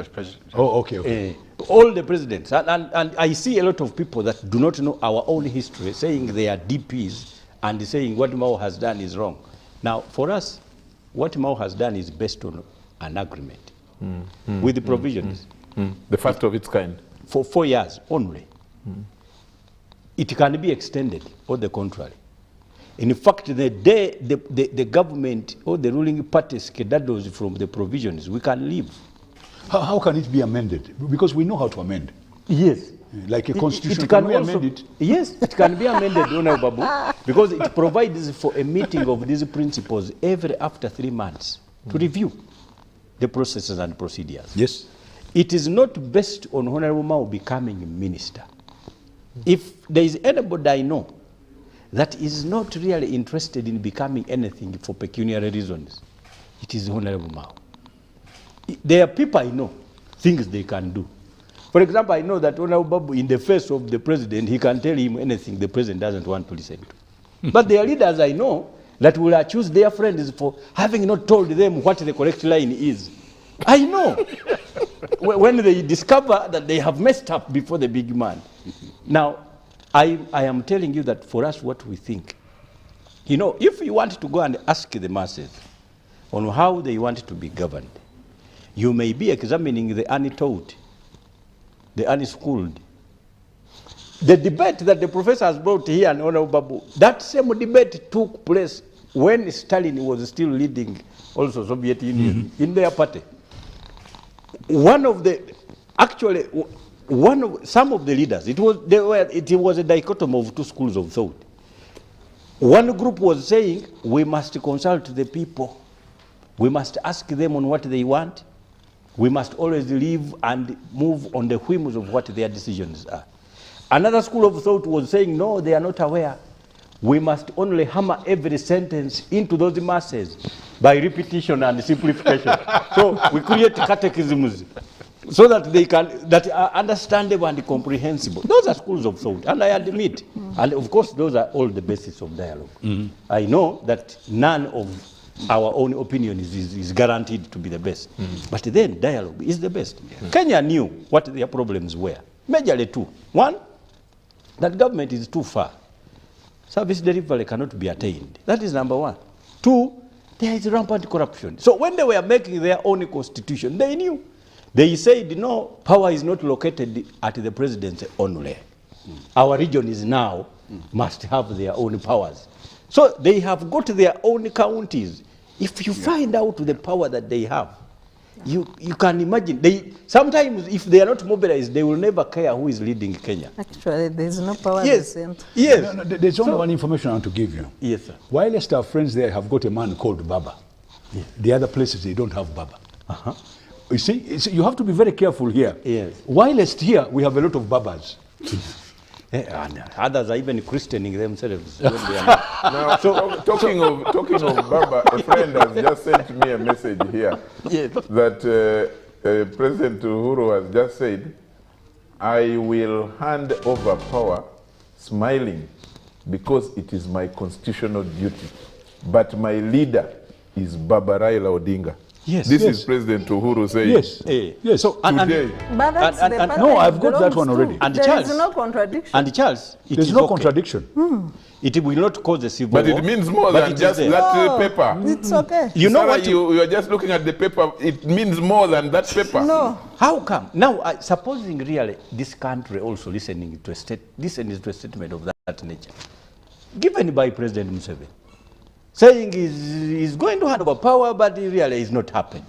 Oh, okay. All the presidents. And I see a lot of people that do not know our own history saying they are DPs and saying what Mao has done is wrong. Now, for us, what Mao has done is based on an agreement with the provisions. The first of its kind. For 4 years only. It can be extended, or the contrary. In fact, the day the government or the ruling party skedaddles from the provisions, we can leave. How can it be amended? Because we know how to amend. Yes. Like a constitution, can we also, amend it? Yes, it can be amended, Babu, because it provides for a meeting of these principles after 3 months to review the processes and procedures. Yes. It is not based on Honorable Mao becoming a minister. If there is anybody I know that is not really interested in becoming anything for pecuniary reasons, it is Honorable Mao. There are people I know, things they can do. For example, I know that Honorable Babu, in the face of the president, he can tell him anything the president doesn't want to listen to. But there are leaders I know that will accuse their friends for having not told them what the correct line is. I know. When they discover that they have messed up before the big man. Now, I am telling you that for us, what we think, if you want to go and ask the masses on how they want to be governed, you may be examining the untaught, the unschooled. The debate that the professor has brought here and Honorable Babu, that same debate took place when Stalin was still leading also Soviet Union in their party. Some of the leaders, it was a dichotomy of two schools of thought. One group was saying, we must consult the people. We must ask them on what they want. We must always live and move on the whims of what their decisions are. Another school of thought was saying, no, they are not aware. We must only hammer every sentence into those masses by repetition and simplification. So we create catechisms so that that are understandable and comprehensible. Those are schools of thought, and I admit. And of course, those are all the basis of dialogue. I know that none of our own opinion is guaranteed to be the best. But then dialogue is the best. Kenya knew what their problems were. Majorly two. One, that government is too far. Service delivery cannot be attained. That is number one. Two, there is rampant corruption. So when they were making their own constitution, they knew. They said, no, power is not located at the presidency only. Our region is now, must have their own powers. So they have got their own counties. If you find out the power that they have, you can imagine. Sometimes if they are not mobilized, they will never care who is leading Kenya. Actually, there is no power Yes. in the center. Yes. No, there's only one information I want to give you. Yes, sir. Whilst our friends there have got a man called Baba, the other places they don't have Baba. You see, you have to be very careful here. Yes. Whilst here, we have a lot of Babas. And others are even christening themselves. Now, talking of Baba, a friend has just sent me a message here that President Uhuru has just said, I will hand over power smiling because it is my constitutional duty. But my leader is Baba Raila Odinga. Yes. This is President Uhuru saying. Yes. Yes. So today. But that's the part no, that I've got that one belongs already. to. And There Charles. is no contradiction. And Charles, it There's is no okay. contradiction. It will not cause a civil But war. it means more but than it just is that No, paper. It's okay. You know Sarah, what? you are just looking at the paper. It means more than that paper. No. How come? Now, supposing really this country also listening to a statement of that nature, given by President Museveni, saying he's going to hand over power, but it really is not happening.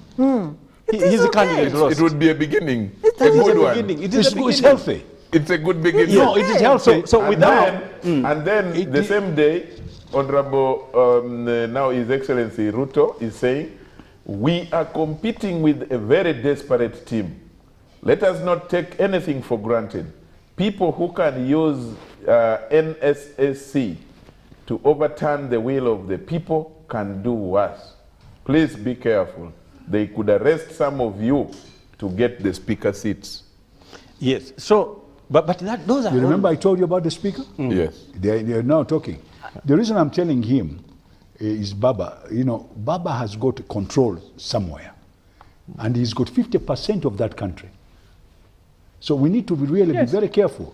He's a candidate lost. It would be a beginning. It a is good a one. beginning. It is a beginning. It's healthy. It's a good beginning. No, it is healthy. So And without then And then the same day, Honorable, now His Excellency Ruto is saying, we are competing with a very desperate team. Let us not take anything for granted. People who can use NSSC to overturn the will of the people can do worse. Please be careful. They could arrest some of you to get the speaker seats. Yes, so, but those are... You remember I told you about the speaker? Yes. They are now talking. The reason I'm telling him is Baba, you know, Baba has got control somewhere. And he's got 50% of that country. So we need to really be very careful.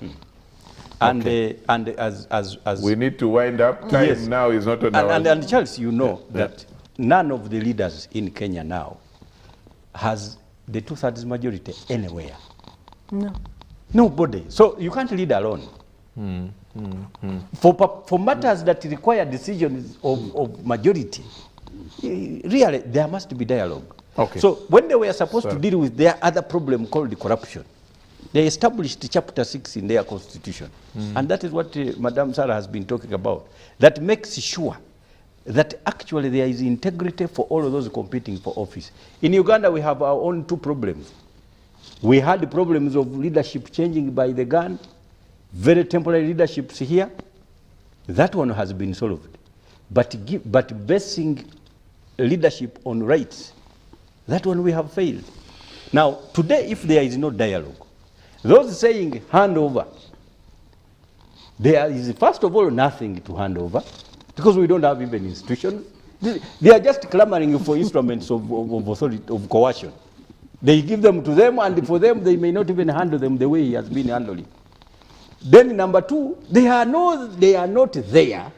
And, and as we need to wind up. Time now is not on our... And Charles, you know that none of the leaders in Kenya now has the 2/3 majority anywhere. No. Nobody. So you can't lead alone. For matters that require decisions of majority, really there must be dialogue. Okay. So when they were supposed to deal with their other problem called the corruption, they established Chapter 6 in their constitution. And that is what Madam Sarah has been talking about. That makes sure that actually there is integrity for all of those competing for office. In Uganda, we have our own two problems. We had the problems of leadership changing by the gun, very temporary leaderships here. That one has been solved. But basing leadership on rights, that one we have failed. Now, today, if there is no dialogue, those saying hand over, there is first of all nothing to hand over because we don't have even institutions. They are just clamoring for instruments of authority, of coercion. They give them to them, and for them they may not even handle them the way he has been handling. Then number two, they are not there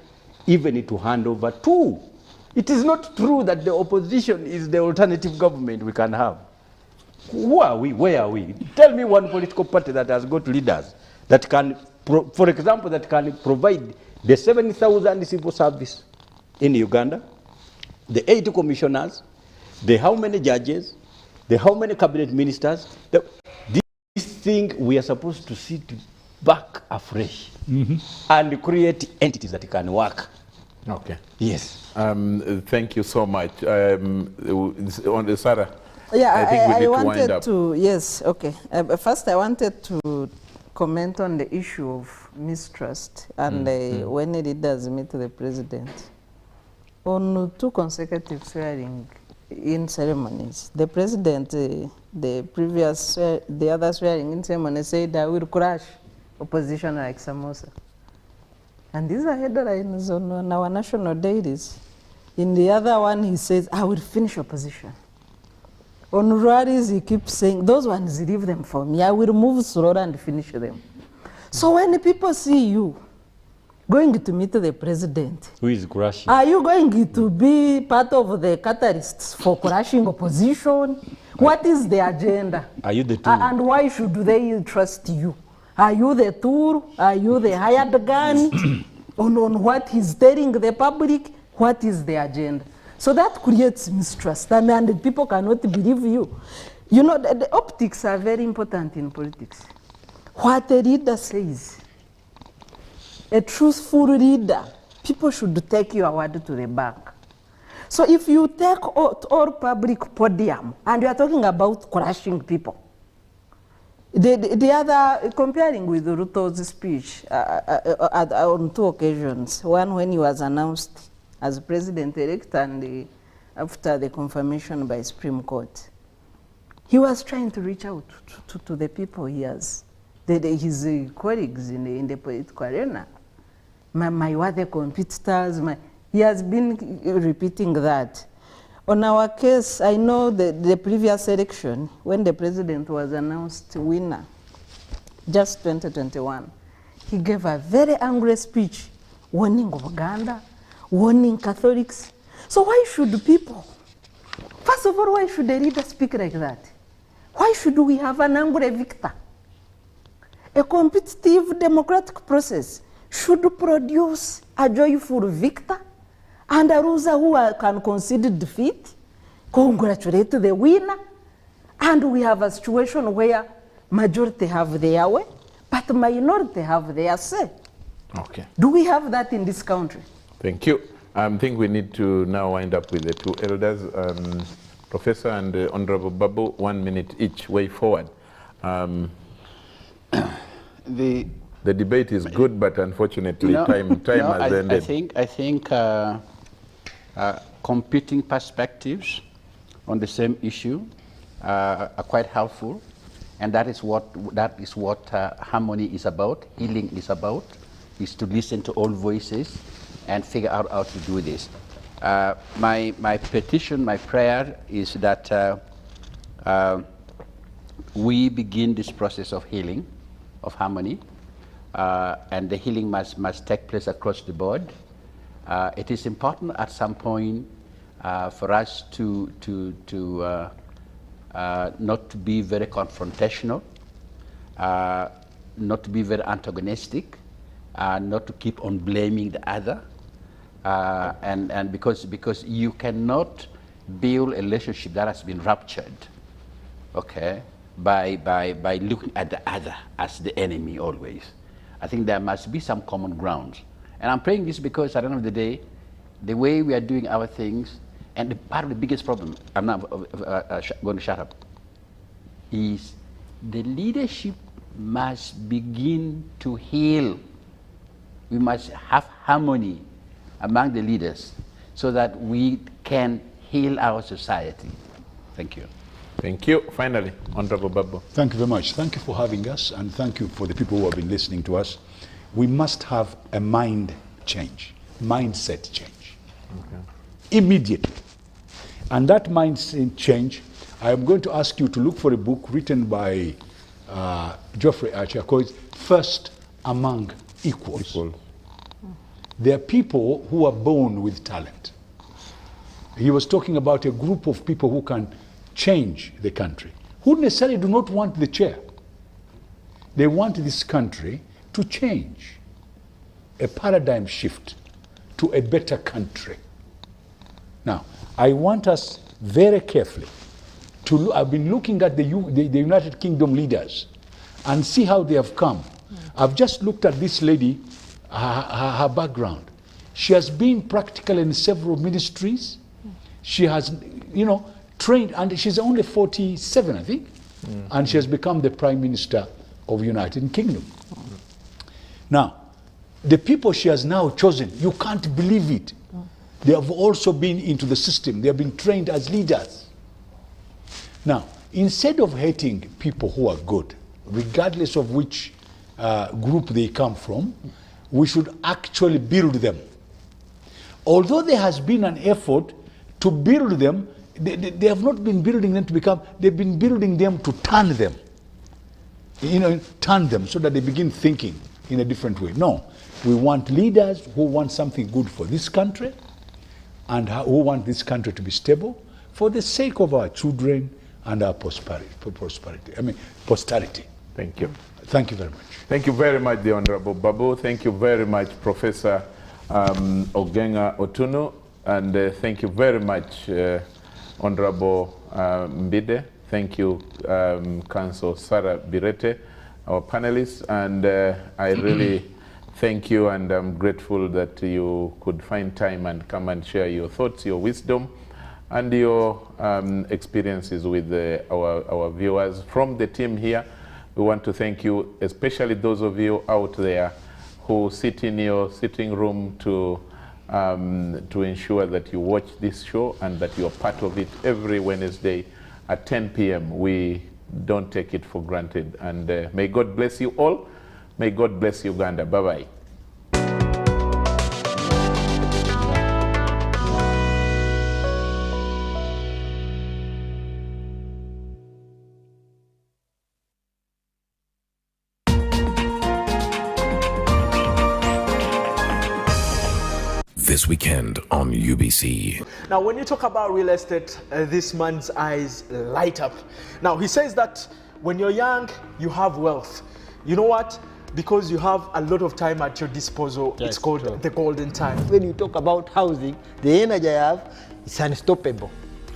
even to hand over to. It is not true that the opposition is the alternative government we can have. Who are we? Where are we? Tell me one political party that has got leaders that can, for example, that can provide the 7,000 civil service in Uganda, the 80 commissioners, the how many judges, the how many cabinet ministers. This thing we are supposed to sit back afresh and create entities that can work. Okay. Yes. Thank you so much. On the Sarah. Yeah, I think we need to wind up. Yes, okay. First, I wanted to comment on the issue of mistrust and when leaders meet the president. On 2 consecutive swearing-in ceremonies, the president, the other swearing-in ceremony said, I will crush opposition like samosa. And these are headlines on our national dailies. In the other one, he says, I will finish opposition. On rallies, he keeps saying, those ones, leave them for me. I will move slowly and finish them. So when people see you going to meet the president, who is crushing? Are you going to be part of the catalysts for crushing opposition? What is the agenda? Are you the tool? And why should they trust you? Are you the tool? Are you the hired gun? on what he's telling the public? What is the agenda? So that creates mistrust, and people cannot believe you. You know, the optics are very important in politics. What a leader says, a truthful leader, people should take your word to the bank. So if you take all public podium and you are talking about crushing people, the other, comparing with Ruto's speech on 2 occasions, one when he was announced as president-elect and after the confirmation by Supreme Court, he was trying to reach out to the people he has, his colleagues in the political arena. My other competitors, he has been repeating that. On our case, I know the previous election, when the president was announced winner, just 2021, he gave a very angry speech warning Uganda, warning Catholics. So why should people, first of all, why should a leader speak like that? Why should we have an angry victor? A competitive democratic process should produce a joyful victor and a loser who can concede defeat, congratulate the winner, and we have a situation where majority have their way, but minority have their say. Okay. Do we have that in this country? Thank you. I think we need to now wind up with the two elders, Professor and Honorable Babu, 1 minute each, way forward. The debate is good, but unfortunately, time has ended. I think competing perspectives on the same issue are quite helpful, and that is what harmony is about, healing is about, is to listen to all voices and figure out how to do this. My petition, my prayer is that we begin this process of healing, of harmony, and the healing must take place across the board. It is important at some point for us to not to be very confrontational, not to be very antagonistic, not to keep on blaming the other, and because you cannot build a relationship that has been ruptured, okay, by looking at the other as the enemy always. I think there must be some common ground. And I'm praying this because at the end of the day, the way we are doing our things, and part of the biggest problem, I'm not going to shut up, is the leadership must begin to heal. We must have harmony among the leaders so that we can heal our society. Thank you. Thank you. Finally, Honorable Babu. Thank you very much. Thank you for having us, and thank you for the people who have been listening to us. We must have a mind change, mindset change, immediately. And that mindset change, I am going to ask you to look for a book written by Geoffrey Archer called First Among Equals. There are people who are born with talent. He was talking about a group of people who can change the country, who necessarily do not want the chair. They want this country to change, a paradigm shift to a better country. Now, I want us very carefully to look. I've been looking at the United Kingdom leaders and see how they have come. I've just looked at this lady, her background. She has been practical in several ministries. She has, trained, and she's only 47, I think, and she has become the Prime Minister of the United Kingdom. Now, the people she has now chosen, you can't believe it. They have also been into the system. They have been trained as leaders. Now, instead of hating people who are good, regardless of which group they come from, we should actually build them. Although there has been an effort to build them, they have not been building them to become, they've been building them to turn them. Turn them so that they begin thinking in a different way. No, we want leaders who want something good for this country and who want this country to be stable for the sake of our children and our posterity. Thank you. Thank you very much. Thank you very much, the Honorable Babu. Thank you very much, Professor Ogenga Otuno. And thank you very much, Honorable Mbide. Thank you, Council Sarah Birete, our panelists. And I really thank you, and I'm grateful that you could find time and come and share your thoughts, your wisdom, and your experiences with our viewers. From the team here, we want to thank you, especially those of you out there who sit in your sitting room to ensure that you watch this show and that you're part of it every Wednesday at 10 p.m. We don't take it for granted. And may God bless you all. May God bless Uganda. Bye-bye. This weekend on UBC. Now, when you talk about real estate, this man's eyes light up. Now, he says that when you're young, you have wealth. You know what? Because you have a lot of time at your disposal. Yes, it's called the golden time. When you talk about housing, the energy I have is unstoppable.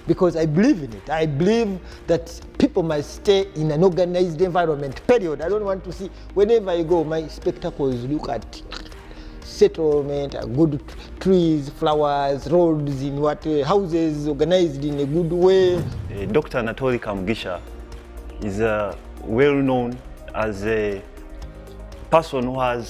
Because I believe in it. I believe that people must stay in an organized environment, period. I don't want to see, whenever I go, my spectacles look at settlement, good trees, flowers, roads, in what houses organized in a good way. Dr. Anatoly Kamugisha is well known as a person who has